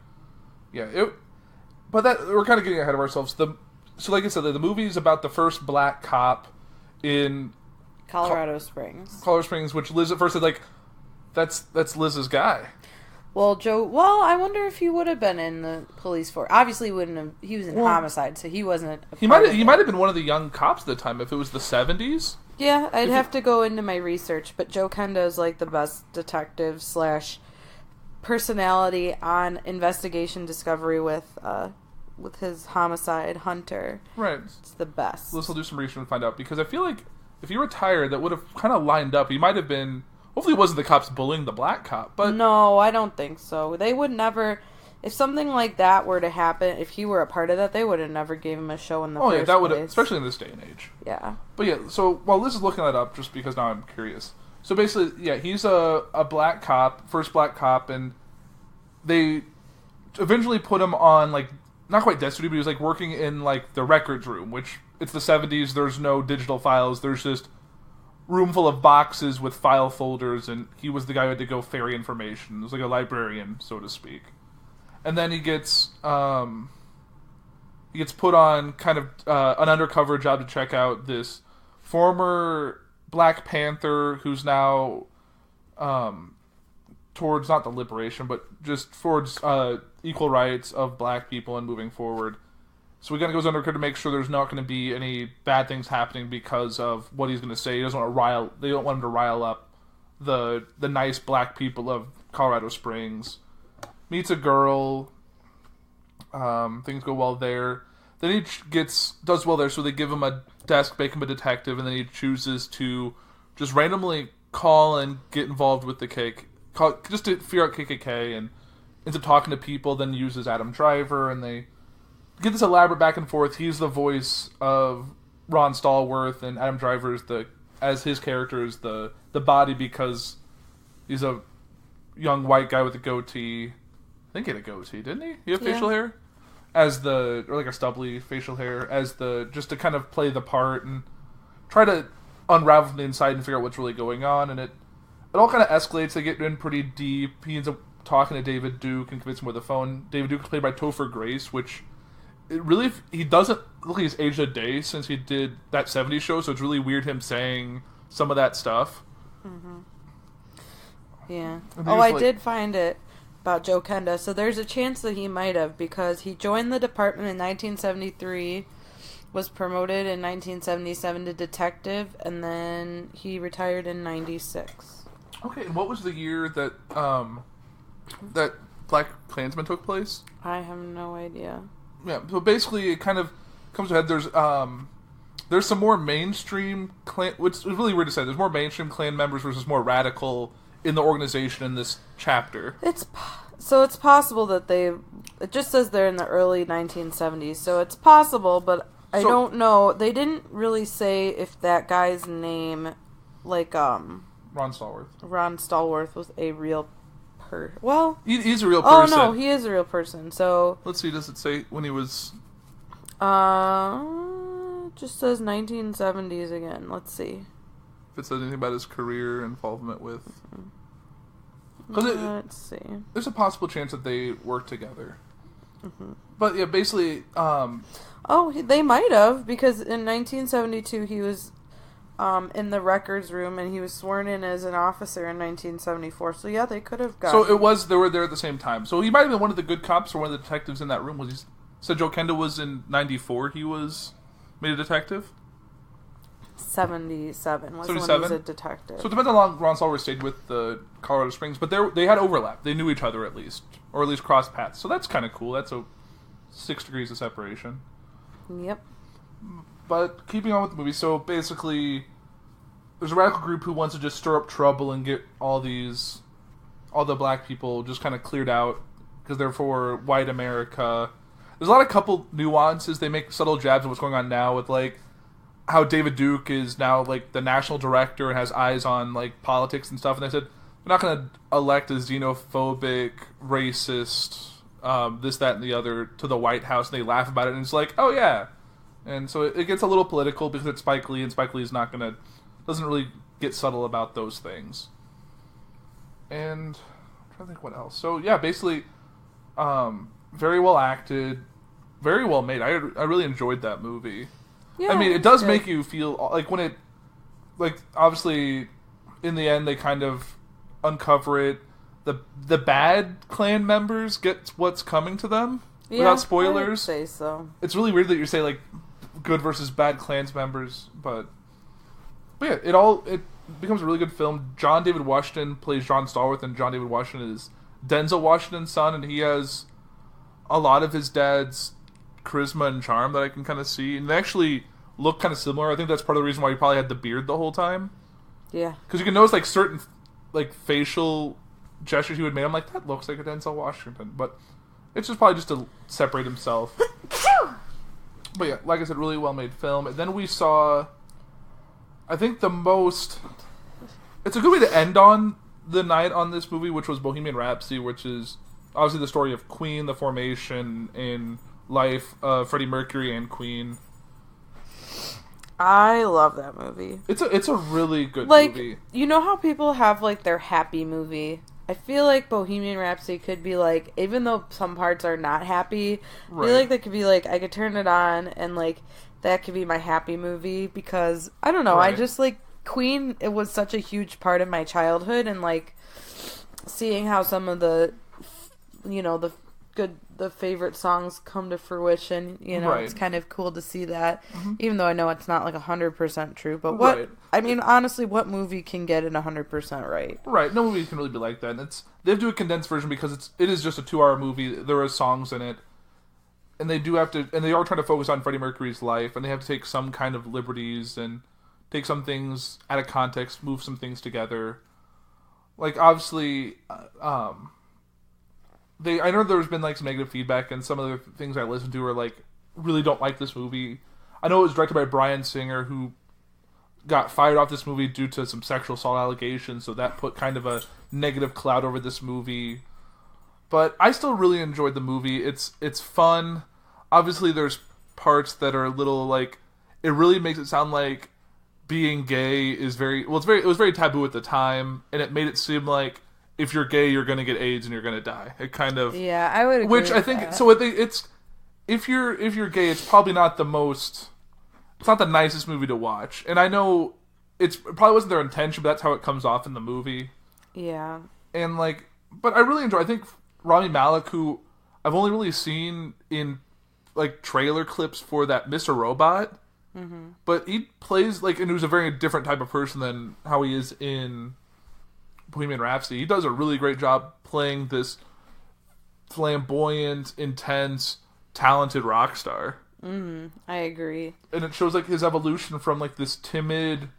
but that we're kind of getting ahead of ourselves. So like I said, the movie is about the first black cop in Colorado Springs, which Liz at first said like, that's Liz's guy. Well, Joe. Well, I wonder if he would have been in the police force. Obviously, he wouldn't have. He was in homicide, so he wasn't. He might have been one of the young cops at the time if it was the 70s. Yeah, I'd have to go into my research, but Joe Kenda is like the best detective / personality on Investigation Discovery with his homicide Hunter. Right, it's the best. Liz will do some research and find out, because I feel like if he retired, that would have kind of lined up. He might have been. Hopefully it wasn't the cops bullying the black cop, but... No, I don't think so. They would never... If something like that were to happen, if he were a part of that, they would have never gave him a show in the first place. Oh, yeah, that would have... Especially in this day and age. Yeah. But yeah, so while Liz is looking that up, just because now I'm curious. So basically, yeah, he's a black cop, first black cop, and they eventually put him on, like, not quite desk duty, but he was, like, working in, like, the records room, which, it's the 70s, there's no digital files, there's just... room full of boxes with file folders, and he was the guy who had to go ferry information. It was like a librarian, so to speak. and then he gets put on kind of an undercover job to check out this former Black Panther who's now towards not the liberation, but just towards equal rights of black people and moving forward. So he kind of goes undercover to make sure there's not going to be any bad things happening because of what he's going to say. They don't want him to rile up the nice black people of Colorado Springs. Meets a girl. Things go well there. Then he does well there, so they give him a desk, make him a detective, and then he chooses to just randomly call and get involved with the just to figure out KKK, and ends up talking to people, then uses Adam Driver, and they get this elaborate back and forth. He's the voice of Ron Stallworth, and Adam Driver is as his character is the body, because he's a young white guy with a goatee. I think he had a goatee, didn't he? He had facial hair? Or like a stubbly facial hair, just to kind of play the part and try to unravel from the inside and figure out what's really going on. And it all kind of escalates. They get in pretty deep. He ends up talking to David Duke and convincing him with the phone. David Duke is played by Topher Grace, which he doesn't look like he's aged a day since he did that 70s show, so it's really weird him saying some of that stuff. Mm-hmm. Yeah. I did find it about Joe Kenda. So there's a chance that he might have, because he joined the department in 1973, was promoted in 1977 to detective, and then he retired in 96. Okay, and what was the year that that Black Klansman took place? I have no idea. Yeah, so basically it kind of comes to a head. There's some more mainstream Klan, which is really weird to say. There's more mainstream Klan members versus more radical in the organization in this chapter. It's possible that it just says they're in the early 1970s, so it's possible, but I don't know. They didn't really say if that guy's name, Ron Stallworth was a real person. Well, he's a real person. Oh no, he is a real person. So let's see. Does it say when he was? Just says 1970s again. Let's see. If it says anything about his career involvement with. Let's see. There's a possible chance that they work together. Mm-hmm. But yeah, basically. They might have, because in 1972 he was in the records room and he was sworn in as an officer in 1974. So yeah, they could have got. So they were there at the same time. So he might have been one of the good cops or one of the detectives in that room. So Joe Kenda was in 94. He was made a detective. 77 was 77? when he was a detective. So it depends on how long Ron Stallworth stayed with the Colorado Springs, but they had overlap. They knew each other at least, or at least crossed paths. So that's kind of cool. That's 6 degrees of separation. Yep. But keeping on with the movie, so basically, there's a radical group who wants to just stir up trouble and get all the black people just kind of cleared out because they're for white America. There's a lot of couple nuances. They make subtle jabs of what's going on now with how David Duke is now the national director and has eyes on politics and stuff. And they said we're not going to elect a xenophobic, racist, this, that, and the other to the White House. And they laugh about it, and it's oh yeah. And so it gets a little political because it's Spike Lee, and Spike Lee is doesn't really get subtle about those things. And I'm trying to think what else. So yeah, basically, very well acted, very well made. I really enjoyed that movie. Yeah, I mean, it does make you feel when it, obviously, in the end they kind of uncover it. The bad Klan members get what's coming to them without spoilers. I would say so. It's really weird that you say good versus bad Klans members, but yeah, it becomes a really good film. John David Washington plays John Stallworth, and John David Washington is Denzel Washington's son, and he has a lot of his dad's charisma and charm that I can kind of see, and they actually look kind of similar. I think that's part of the reason why he probably had the beard the whole time. Yeah, because you can notice certain facial gestures he would make. I'm that looks like a Denzel Washington, but it's probably just to separate himself. But yeah, like I said, really well made film. And then we saw, I think it's a good way to end on the night on this movie, which was Bohemian Rhapsody, which is obviously the story of Queen, the formation in life of Freddie Mercury and Queen. I love that movie. It's a really good movie. You know how people have their happy movie? I feel like Bohemian Rhapsody could be like, even though some parts are not happy, I feel like that could be like, I could turn it on and like, that could be my happy movie because, I don't know, I just like, Queen, it was such a huge part of my childhood and like, seeing how some of the, you know, the favorite songs come to fruition, you know, it's kind of cool to see that, even though I know it's not like 100% true, but I mean, honestly, what movie can get it 100% right? Right, no movie can really be like that, and they have to do a condensed version because it is just a 2-hour movie, there are songs in it, and they are trying to focus on Freddie Mercury's life, and they have to take some kind of liberties, and take some things out of context, move some things together, like, obviously, I know there's been like some negative feedback, and some of the things I listened to are like really don't like this movie. I know it was directed by Bryan Singer, who got fired off this movie due to some sexual assault allegations, so that put kind of a negative cloud over this movie. But I still really enjoyed the movie. It's fun. Obviously, there's parts that are a little like it really makes it sound like being gay is it was very taboo at the time, and it made it seem like if you're gay, you're going to get AIDS and you're going to die. It kind of... Yeah, I would agree Which with I think... that. So it's... If you're gay, it's probably not the most... It's not the nicest movie to watch. And I know it probably wasn't their intention, but that's how it comes off in the movie. Yeah. And like... But I really enjoy... I think Rami Malek, who I've only really seen in like trailer clips for that Mr. Robot, but he plays like... And he was a very different type of person than how he is in... Bohemian Rhapsody. He does a really great job playing this flamboyant, intense, talented rock star. I agree. And it shows like his evolution from like this timid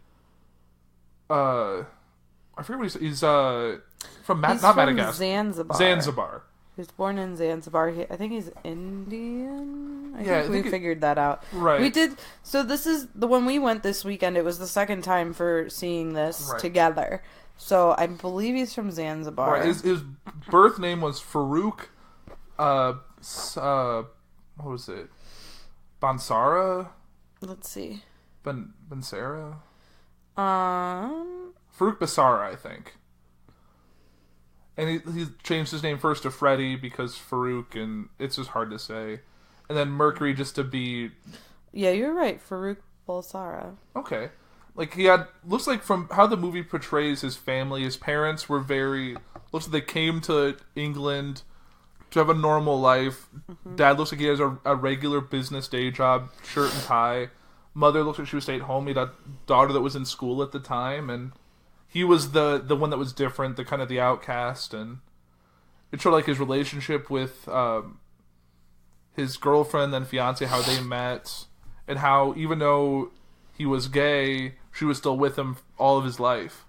I forget what he's from Madagascar. Zanzibar. He was born in Zanzibar. I think he's Indian. I think we figured that out. Right. We did. So this is when we went this weekend. It was the second time for seeing this together. So I believe he's from Zanzibar. Right. His birth name was Farouk. What was it? Bansara. Let's see. Bansara. Farouk Bassara, I think. And he changed his name first to Freddie because Farouk, and it's just hard to say. And then Mercury just to be... Yeah, you're right. Farouk Balsara. Okay. Like, looks like from how the movie portrays his family, his parents were looks like they came to England to have a normal life. Dad looks like he has a regular business day job, shirt and tie. Mother looks like she was staying at home. He had a daughter that was in school at the time, and he was the one that was different, the kind of the outcast, and it showed like his relationship with his girlfriend and fiance, how they met, and how even though he was gay, she was still with him all of his life.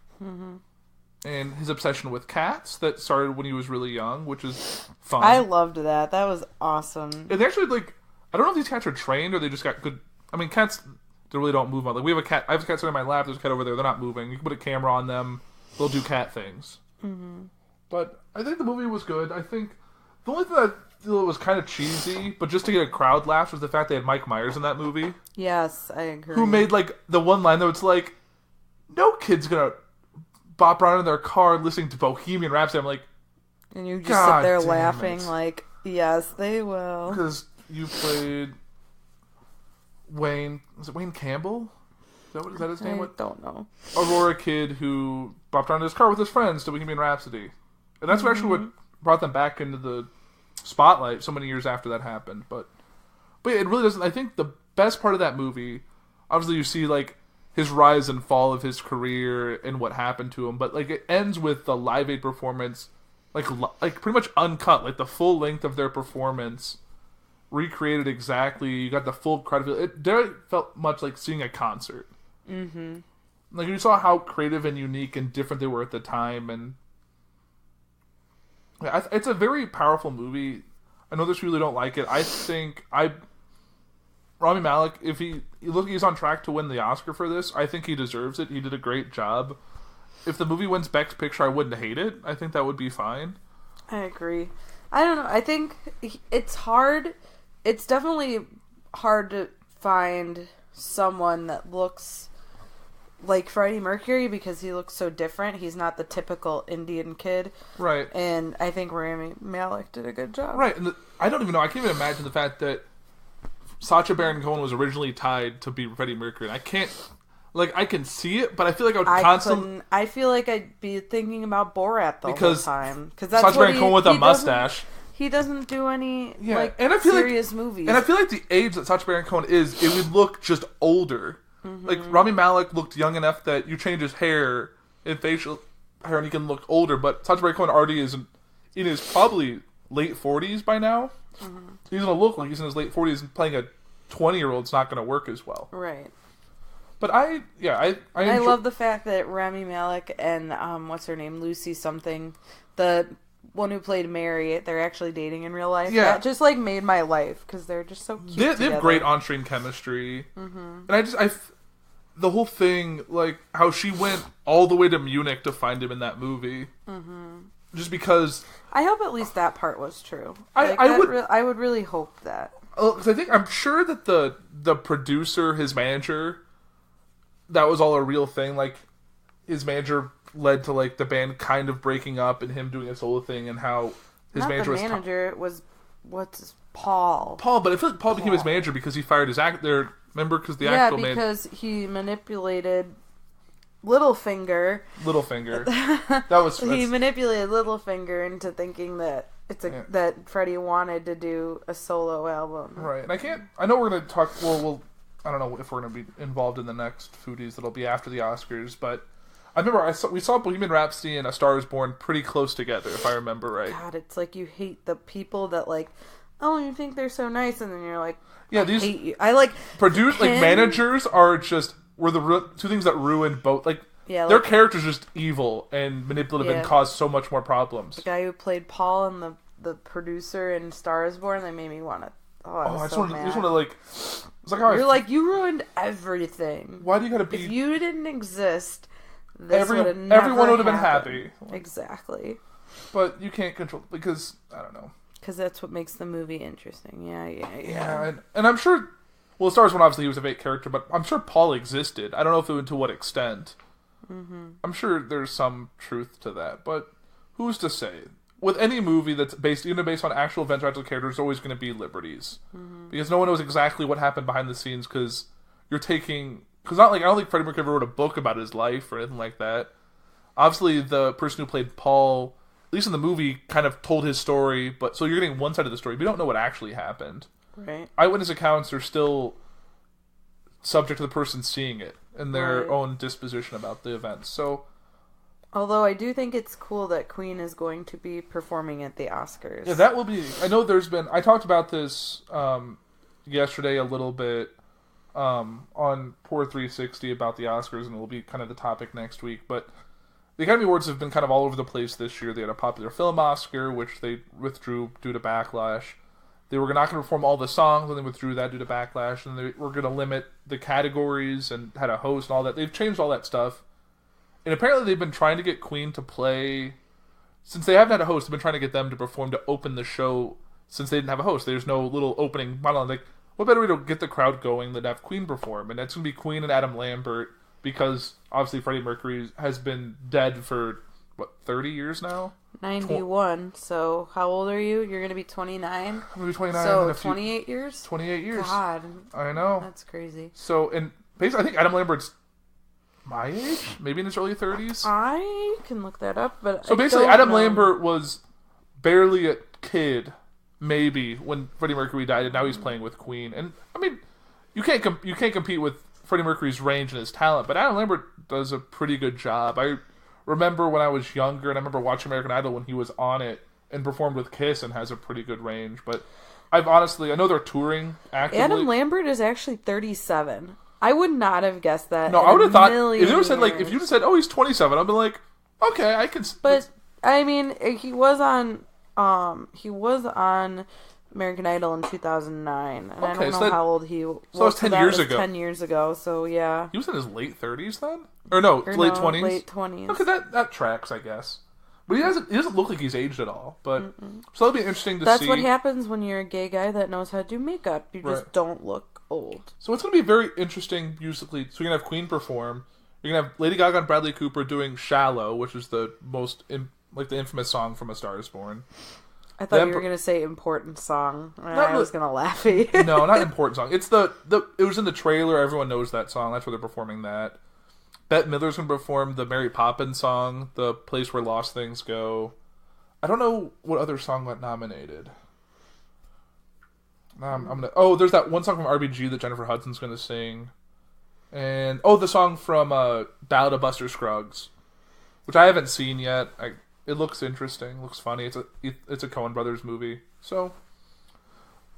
And his obsession with cats that started when he was really young, which is fun. I loved that. That was awesome. And they actually, like, I don't know if these cats are trained or they just got good... I mean, cats, they really don't move. Like, we have a cat... I have a cat sitting in my lap. There's a cat over there. They're not moving. You can put a camera on them. They'll do cat things. But I think the movie was good. I think the only thing that was kind of cheesy, but just to get a crowd laugh, was the fact they had Mike Myers in that movie. Yes, I agree. Who made, like, the one line that was like, no kid's gonna bop around in their car listening to Bohemian Rhapsody. I'm like, and you just sit there laughing like, yes, they will. Because you played Wayne... Was it Wayne Campbell? Is that his name? I don't know. Aurora kid who bopped around in his car with his friends to Bohemian Rhapsody. And that's actually what brought them back into the spotlight so many years after that happened. But yeah, it really doesn't... I think the best part of that movie, obviously you see, like, his rise and fall of his career and what happened to him, but like it ends with the Live Aid performance, like pretty much uncut, like the full length of their performance, recreated exactly. You got the full credit. It felt much like seeing a concert. Like you saw how creative and unique and different they were at the time, and it's a very powerful movie. I know this really don't like it. I think Rami Malek, if he's on track to win the Oscar for this, I think he deserves it. He did a great job. If the movie wins Best Picture, I wouldn't hate it. I think that would be fine. I agree. I don't know. I think it's hard. It's definitely hard to find someone that looks like Freddie Mercury because he looks so different. He's not the typical Indian kid. Right. And I think Rami Malek did a good job. Right. And I don't even know. I can't even imagine the fact that Sacha Baron Cohen was originally tied to be Freddie Mercury. And I can't... Like, I can see it, but I feel like I would constantly... I feel like I'd be thinking about Borat the whole time. Because that's Sacha Baron Cohen with a mustache. He doesn't do any, serious movies. And I feel like the age that Sacha Baron Cohen is, it would look just older. Mm-hmm. Like, Rami Malek looked young enough that you change his hair and facial hair and he can look older, but Sacha Baron Cohen already is in his probably late 40s by now. Mm-hmm. He's going to look like he's in his late 40s, and playing a 20-year-old's not going to work as well. Right. But I love the fact that Rami Malek and what's her name, Lucy something, the one who played Mary, they're actually dating in real life. Yeah, that just like made my life because they're just so cute. They have great on-screen chemistry, and the whole thing, like how she went all the way to Munich to find him in that movie, just because. I hope at least that part was true. I would really hope that. Because I'm sure that the producer, his manager. That was all a real thing. Like, his manager led to like the band kind of breaking up and him doing a solo thing, and how his manager was Paul. Paul, but I feel like Paul became his manager because he fired his actor. Remember, because the actual because he manipulated Littlefinger. That was he manipulated Littlefinger into thinking that that Freddie wanted to do a solo album. Right, and I know we're gonna talk. Well. I don't know if we're going to be involved in the next Foodies that'll be after the Oscars, but I remember we saw Bohemian Rhapsody and A Star Is Born pretty close together, if I remember right. God, it's like you hate the people that like, oh, you think they're so nice, and then you're like, yeah, I hate you. I like managers were the two things that ruined both. Like, their characters just evil and manipulative and caused so much more problems. The guy who played Paul and the producer in Star Is Born, they made me want to. I just want to like. It's like you're like, you ruined everything. Why do you gotta be? If you didn't exist, everyone would have been happy. Exactly. But you can't control because I don't know. Because that's what makes the movie interesting. Yeah, and I'm sure. Well, Star Wars obviously he was a fake character, but I'm sure Paul existed. I don't know if it was to what extent. Mm-hmm. I'm sure there's some truth to that, but who's to say? With any movie that's based on actual events or actual characters, there's always going to be liberties. Mm-hmm. Because no one knows exactly what happened behind the scenes, because I don't think Freddie Mercury ever wrote a book about his life or anything like that. Obviously, the person who played Paul, at least in the movie, kind of told his story, but so you're getting one side of the story, but you don't know what actually happened. Right. Eyewitness accounts are still subject to the person seeing it and their own disposition about the events. So. Although I do think it's cool that Queen is going to be performing at the Oscars. Yeah, that will be... I know I talked about this yesterday a little bit on Puhr 360 about the Oscars, and it will be kind of the topic next week. But the Academy Awards have been kind of all over the place this year. They had a popular film Oscar, which they withdrew due to backlash. They were not going to perform all the songs, and they withdrew that due to backlash. And they were going to limit the categories and had a host and all that. They've changed all that stuff. And apparently they've been trying to get Queen to play... Since they haven't had a host, they've been trying to get them to perform to open the show since they didn't have a host. There's no little opening monologue. Like, what better way to get the crowd going than have Queen perform? And that's going to be Queen and Adam Lambert because, obviously, Freddie Mercury has been dead for, 30 years now? 91. So, how old are you? You're going to be 29? I'm going to be 29. So, 28 years? 28 years. God. I know. That's crazy. So, and basically, I think Adam Lambert's my age? Maybe in his early 30s? I can look that up, but so basically, Adam Lambert was barely a kid, maybe, when Freddie Mercury died, and now he's playing with Queen. And, I mean, you can't compete with Freddie Mercury's range and his talent, but Adam Lambert does a pretty good job. I remember when I was younger, and I remember watching American Idol when he was on it, and performed with Kiss, and has a pretty good range. But I know they're touring actively. Adam Lambert is actually 37. I would not have guessed that. No, I would have thought if you said if you just said, "Oh, he's 27," I'd be like, "Okay, I can." But I mean, he was on American Idol in 2009, and I don't know how old he was. So that was 10 years ago. 10 years ago, so yeah. He was in his late 30s then, or late 20s. Late 20s. Okay, that tracks, I guess. But he doesn't look like he's aged at all. But so that'll be interesting to see. That's what happens when you're a gay guy that knows how to do makeup. You just don't look old. So it's going to be very interesting musically. So you're going to have Queen perform. You're going to have Lady Gaga and Bradley Cooper doing Shallow, which is the most, the infamous song from A Star is Born. I thought you were going to say important song. I was going to laugh at you. No, not important song. It's it was in the trailer. Everyone knows that song. That's where they're performing that. Bette Midler's going to perform the Mary Poppins song, The Place Where Lost Things Go. I don't know what other song got nominated. There's that one song from RBG that Jennifer Hudson's going to sing. And, the song from Ballad of Buster Scruggs, which I haven't seen yet. It looks interesting, looks funny. It's a Coen Brothers movie. So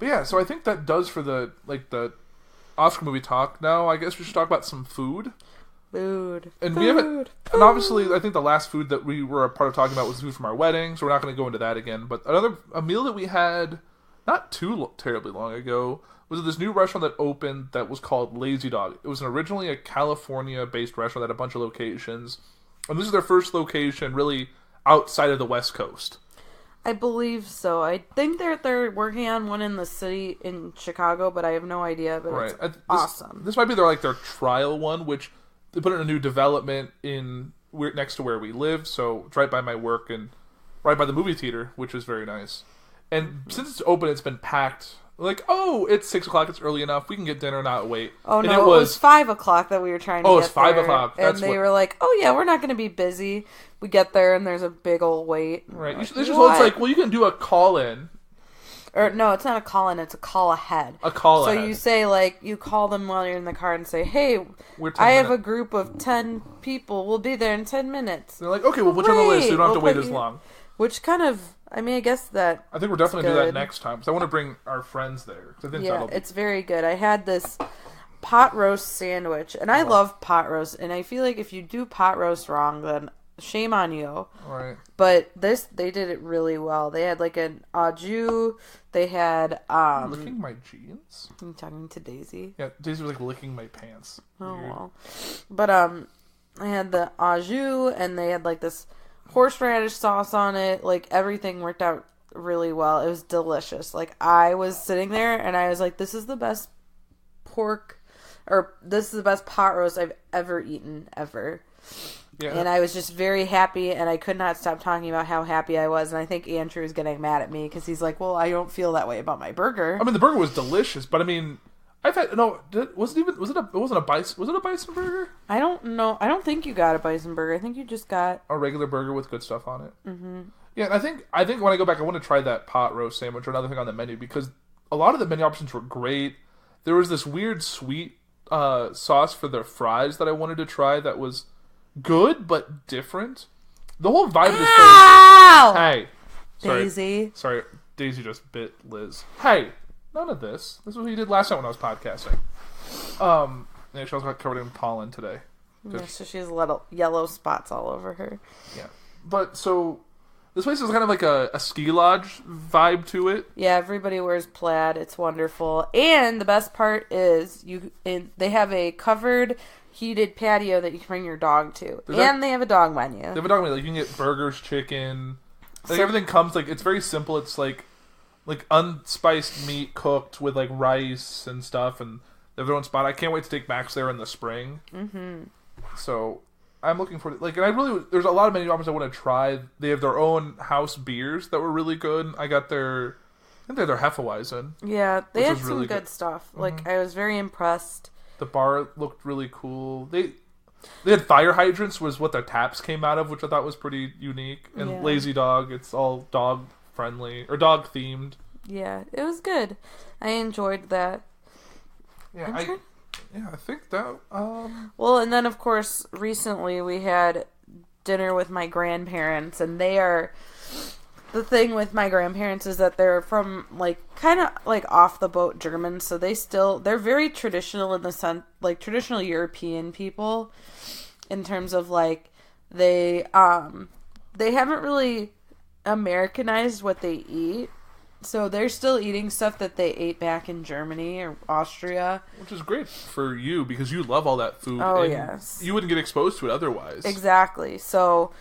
I think that does for the Oscar movie talk. Now I guess we should talk about some food. And we haven't. And obviously, I think the last food that we were a part of talking about was food from our wedding, so we're not going to go into that again. But a meal that we had not too terribly long ago was this new restaurant that opened that was called Lazy Dog. It was originally a California-based restaurant that had a bunch of locations, and this is their first location really outside of the West Coast. I believe so. I think they're working on one in the city in Chicago, but I have no idea. But it's awesome. This might be their trial one, which they put in a new development next to where we live, so it's right by my work and right by the movie theater, which is very nice. And since it's open, it's been packed. It's 6 o'clock. It's early enough. We can get dinner, not wait. Oh, no, it was 5 o'clock that we were trying to get there. Oh, it's 5 o'clock. And they were like, we're not going to be busy. We get there, and there's a big old wait. Right. You can do a call-in. Or, no, it's not a call-in. It's a call-ahead. A call-ahead. So you say, you call them while you're in the car and say, hey, I have a group of 10 people. We'll be there in 10 minutes. They're like, okay, we'll put you on the list so you don't have to wait as long. Which kind of... I guess that... I think we're definitely going to do that next time, because I want to bring our friends there. It's very good. I had this pot roast sandwich, and I love pot roast, and I feel like if you do pot roast wrong, then shame on you. Right. But they did it really well. They had an au jus, they had... Are you licking my jeans? I'm talking to Daisy. Yeah, Daisy was licking my pants. Oh, well. But I had the au jus, and they had this... horseradish sauce on it. Everything worked out really well. It was delicious. I was sitting there and I was like, this is the best this is the best pot roast I've ever eaten ever. Yeah. And I was just very happy, and I could not stop talking about how happy I was. And I think Andrew is getting mad at me because he's like, well, I don't feel that way about my burger. I mean, the burger was delicious, but I mean, was it a bison burger? I don't know. I don't think you got a bison burger. I think you just got a regular burger with good stuff on it. Mm-hmm. Yeah, and I think when I go back, I want to try that pot roast sandwich or another thing on the menu, because a lot of the menu options were great. There was this weird sweet sauce for their fries that I wanted to try that was good but different. The whole vibe of this place. Hey, sorry, Daisy. Sorry, Daisy just bit Liz. Hey. None of this. This is what he did last night when I was podcasting. Yeah, she also got covered in pollen today. Yeah, so she has little yellow spots all over her. Yeah. But, so, this place is kind of like a ski lodge vibe to it. Yeah, everybody wears plaid. It's wonderful. And the best part is they have a covered, heated patio that you can bring your dog to. They have a dog menu. They have a dog menu. You can get burgers, chicken. Everything comes, it's very simple. It's unspiced meat cooked with rice and stuff, and they have their own spot. I can't wait to take Max there in the spring. Mm-hmm. So I'm looking forward to there's a lot of menu options I want to try. They have their own house beers that were really good. I think they're their Hefeweizen. Yeah, they had some really good stuff. Mm-hmm. I was very impressed. The bar looked really cool. They had fire hydrants was what their taps came out of, which I thought was pretty unique. And Lazy Dog, it's all dog friendly or dog themed. Yeah, it was good. I enjoyed that. Yeah, I think that. Well, and then of course recently we had dinner with my grandparents, and the thing with my grandparents is that they're from kind of off the boat Germans, so they're very traditional in the sense traditional European people in terms of they haven't really Americanized what they eat. So they're still eating stuff that they ate back in Germany or Austria. Which is great for you because you love all that food. Oh, and yes. You wouldn't get exposed to it otherwise. Exactly. So,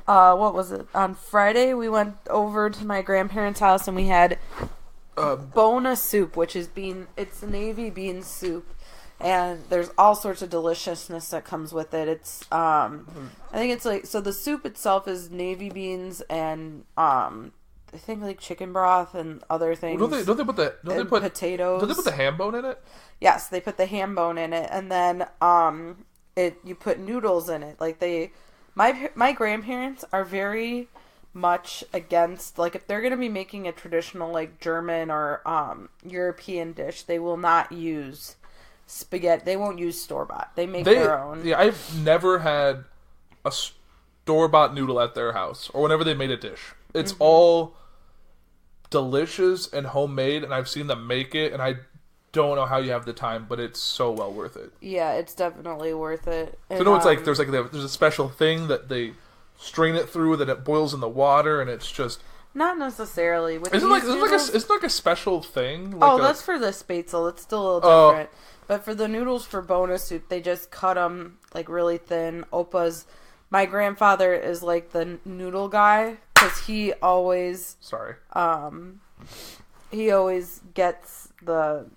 what was it? On Friday, we went over to my grandparents' house and we had bona soup, which is it's navy bean soup. And there's all sorts of deliciousness that comes with it. It's I think it's like, so the soup itself is navy beans and I think like chicken broth and other things. Don't they put potatoes? Don't they put the ham bone in it? Yes, they put the ham bone in it, and then you put noodles in it. Like my grandparents are very much against, like, if they're gonna be making a traditional like German or European dish, they will not use spaghetti. They won't use store-bought. They make their own. Yeah, I've never had a store-bought noodle at their house or whenever they made a dish. It's all delicious and homemade, and I've seen them make it, and I don't know how you have the time, but it's so well worth it. Yeah, it's definitely worth it. And, so, it's like there's a special thing that they strain it through, that it boils in the water, and it's just not necessarily. With isn't like a special thing? That's for the spätzle. It's still a little different. But for the noodles for bonus soup, they just cut them like really thin. My grandfather is like the noodle guy because he always he always gets the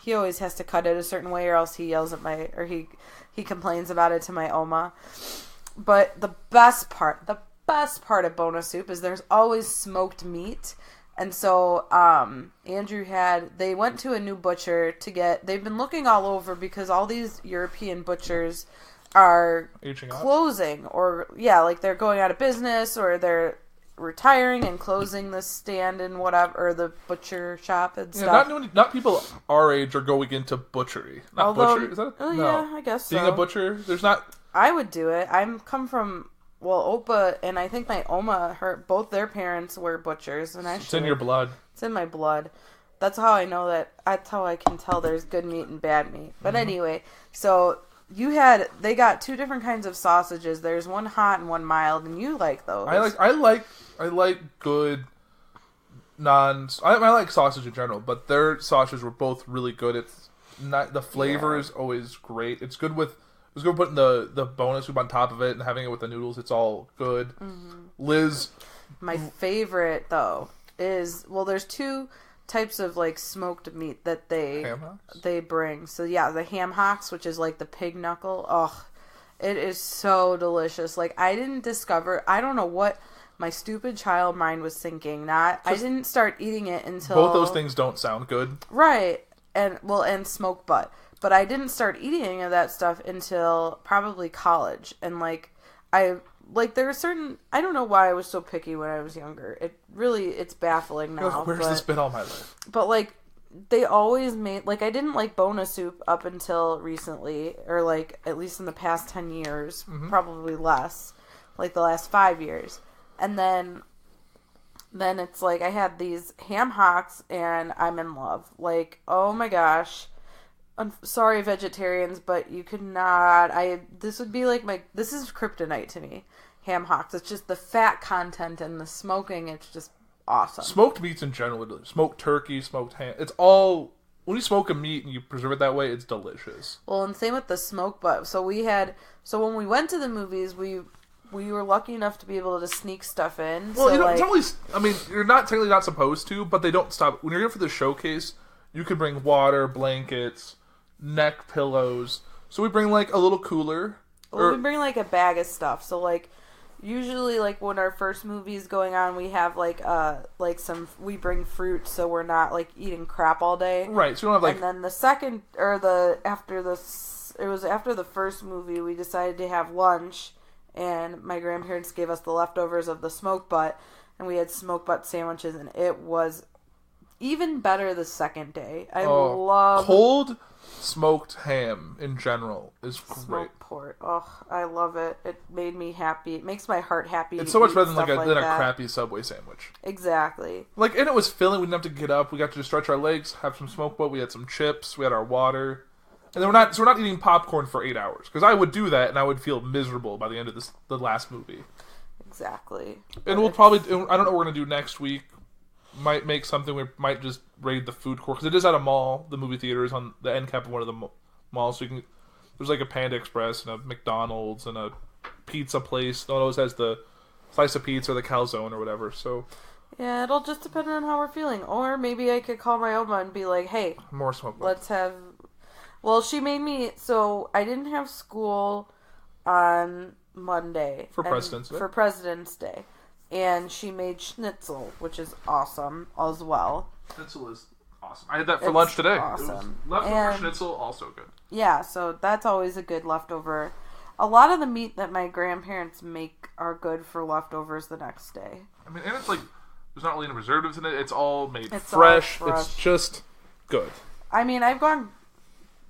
he always has to cut it a certain way, or else he yells at he complains about it to my Oma. But the best part of bonus soup is there's always smoked meat. And so Andrew they went to a new butcher they've been looking all over because all these European butchers are closing, or like they're going out of business, or they're retiring and closing the stand and whatever, or the butcher shop and stuff. Not people our age are going into butchery. Butcher, is that? Yeah, I guess so. Being a butcher, there's not. I would do it. I'm come from. Well, Opa and I think my Oma, both their parents were butchers, and it's in your blood. It's in my blood. That's how I know that. That's how I can tell there's good meat and bad meat. But anyway, so they got two different kinds of sausages. There's one hot and one mild, and you like those. I like good I like sausage in general, but their sausages were both really good. It's not, the flavor is always great. It's good putting the bonus soup on top of it and having it with the noodles. It's all good. Liz, my favorite though is, there's two types of like smoked meat that they bring. So the ham hocks, which is like the pig knuckle. Oh, it is so delicious. Like I don't know what my stupid child mind was thinking. I didn't start eating it until both those things don't sound good. Right. And smoked butt. But I didn't start eating any of that stuff until probably college. And there are certain, I don't know why I was so picky when I was younger. It's baffling now. Where's this been all my life? But they always made, I didn't like bonus soup up until recently, or at least in the past 10 years, probably less, the last 5 years. And then it's I had these ham hocks and I'm in love. Oh my gosh. I'm sorry, vegetarians, but you could not. This would be this is kryptonite to me. Ham hocks. It's just the fat content and the smoking. It's just awesome. Smoked meats in general, smoked turkey, smoked ham. It's all, when you smoke a meat and you preserve it that way, it's delicious. Well, and same with the smoked butt. So when we went to the movies, we were lucky enough to be able to sneak stuff in. Well, you're not technically not supposed to, but they don't stop. When you're here for the showcase, you can bring water, blankets, neck pillows. So we bring a little cooler. Well, we bring a bag of stuff. So usually when our first movie is going on, we have we bring fruit, so we're not eating crap all day. Right. So you don't have And then the second after the first movie, we decided to have lunch, and my grandparents gave us the leftovers of the smoked butt, and we had smoked butt sandwiches, and it was even better the second day. I love cold smoked ham in general is great. Smoked pork. Oh, I love it. It made me happy. It makes my heart happy. It's so much better than a crappy Subway sandwich. Exactly. And it was filling. We didn't have to get up. We got to just stretch our legs, have some smoked butt. We had some chips. We had our water. And then we're not eating popcorn for 8 hours, because I would do that and I would feel miserable by the end of the last movie. Exactly. And we'll probably, I don't know what we're gonna do next week. Might make something. We might just raid the food court, because it is at a mall. The movie theater is on the end cap of one of the malls, so there's a Panda Express and a McDonald's and a pizza place. No, it always has the slice of pizza or the calzone or whatever. So yeah, it'll just depend on how we're feeling. Or maybe I could call my Oma and be like, "Hey, more smoke. Let's have." Well, she made me... So, I didn't have school on Monday. For President's Day. For President's Day. And she made schnitzel, which is awesome as well. Schnitzel is awesome. I had that for lunch today. Awesome. Leftover schnitzel, also good. Yeah, so that's always a good leftover. A lot of the meat that my grandparents make are good for leftovers the next day. I mean, and it's like, there's not really any preservatives in it. It's all made fresh. It's just good. I mean, I've gone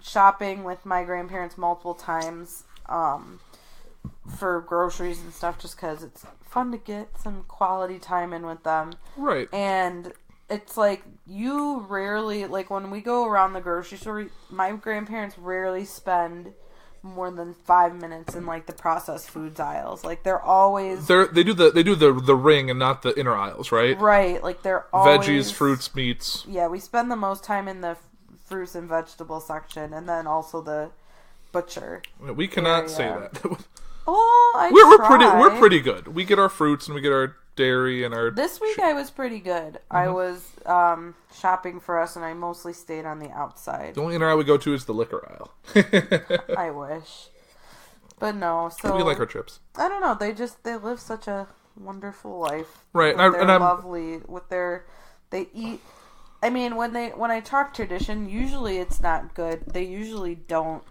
shopping with my grandparents multiple times for groceries and stuff just because it's fun to get some quality time in with them. Right. And it's like, you rarely, like when we go around the grocery store, my grandparents rarely spend more than 5 minutes in like the processed foods aisles. Like they're always they do the ring and not the inner aisles, right? Right. Like they're always veggies, fruits, meats. Yeah, we spend the most time in the fruits and vegetable section, and then also the butcher. We cannot say that. Oh, we're pretty good. We get our fruits and we get our dairy and our. This week I was pretty good. Mm-hmm. I was shopping for us, and I mostly stayed on the outside. The only inner aisle we go to is the liquor aisle. I wish, but no. So we like our chips. I don't know. They live such a wonderful life. Right, They're lovely with their. They eat. I mean, when I talk tradition, usually it's not good. They usually don't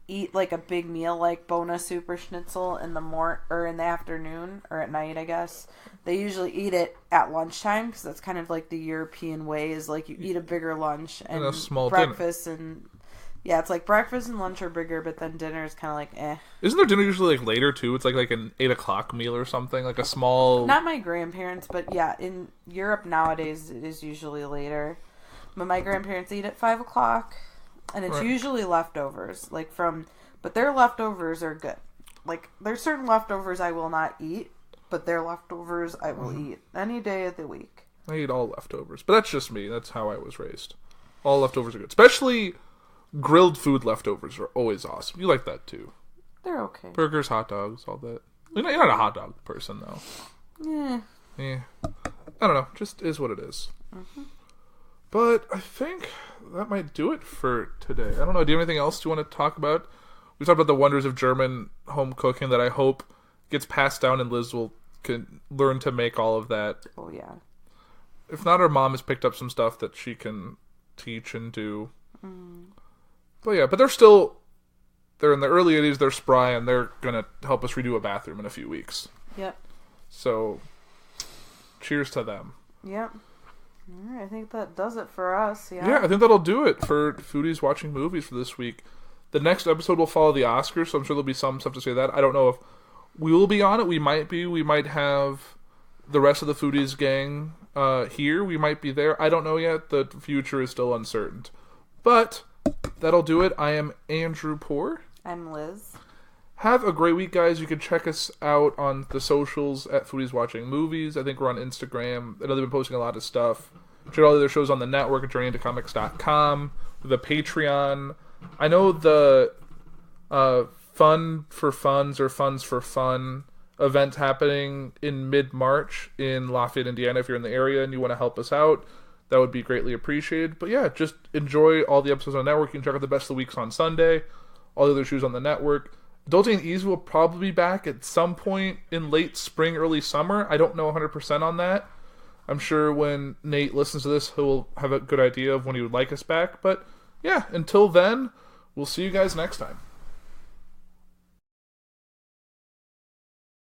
eat like a big meal like Bona Soup or Schnitzel in the afternoon or at night, I guess. They usually eat it at lunchtime because that's kind of like the European way, is like you eat a bigger lunch and a small breakfast dinner. And yeah, it's like breakfast and lunch are bigger, but then dinner is kind of like eh. Isn't their dinner usually like later too? It's like an 8 o'clock meal or something, like a small. Not my grandparents, but yeah, in Europe nowadays it is usually later. But my grandparents eat at 5 o'clock. And it's usually leftovers, but their leftovers are good. Like, there's certain leftovers I will not eat, but their leftovers I will eat any day of the week. I eat all leftovers, but that's just me. That's how I was raised. All leftovers are good. Especially grilled food leftovers are always awesome. You like that too. They're okay. Burgers, hot dogs, all that. You're not a hot dog person, though. Yeah. I don't know. Just is what it is. Mm-hmm. But I think that might do it for today. I don't know. Do you have anything else you want to talk about? We talked about the wonders of German home cooking that I hope gets passed down, and Liz can learn to make all of that. Oh, yeah. If not, her mom has picked up some stuff that she can teach and do. Mm. But yeah, but they're in the early 80s, they're spry, and they're going to help us redo a bathroom in a few weeks. Yep. So, cheers to them. Yep. All right, I think that does it for us. Yeah, I think that'll do it for Foodies Watching Movies for this week. The next episode will follow the Oscars, so I'm sure there'll be some stuff to say that. I don't know if we will be on it. We might be. We might have the rest of the Foodies gang here. We might be there. I don't know yet. The future is still uncertain. But that'll do it. I am Andrew Puhr. I'm Liz. Have a great week, guys. You can check us out on the socials at Foodies Watching Movies. I think we're on Instagram. I know they've been posting a lot of stuff. Check out all the other shows on the network at journeyintocomics.com. The Patreon. I know the Fun for Funds or Funds for Fun event happening in mid-March in Lafayette, Indiana. If you're in the area and you want to help us out, that would be greatly appreciated. But yeah, just enjoy all the episodes on the network. You can check out the Best of the Weeks on Sunday. All the other shows on the network. Adulting and Easy will probably be back at some point in late spring, early summer. I don't know 100% on that. I'm sure when Nate listens to this, he'll have a good idea of when he would like us back. But yeah, until then, we'll see you guys next time.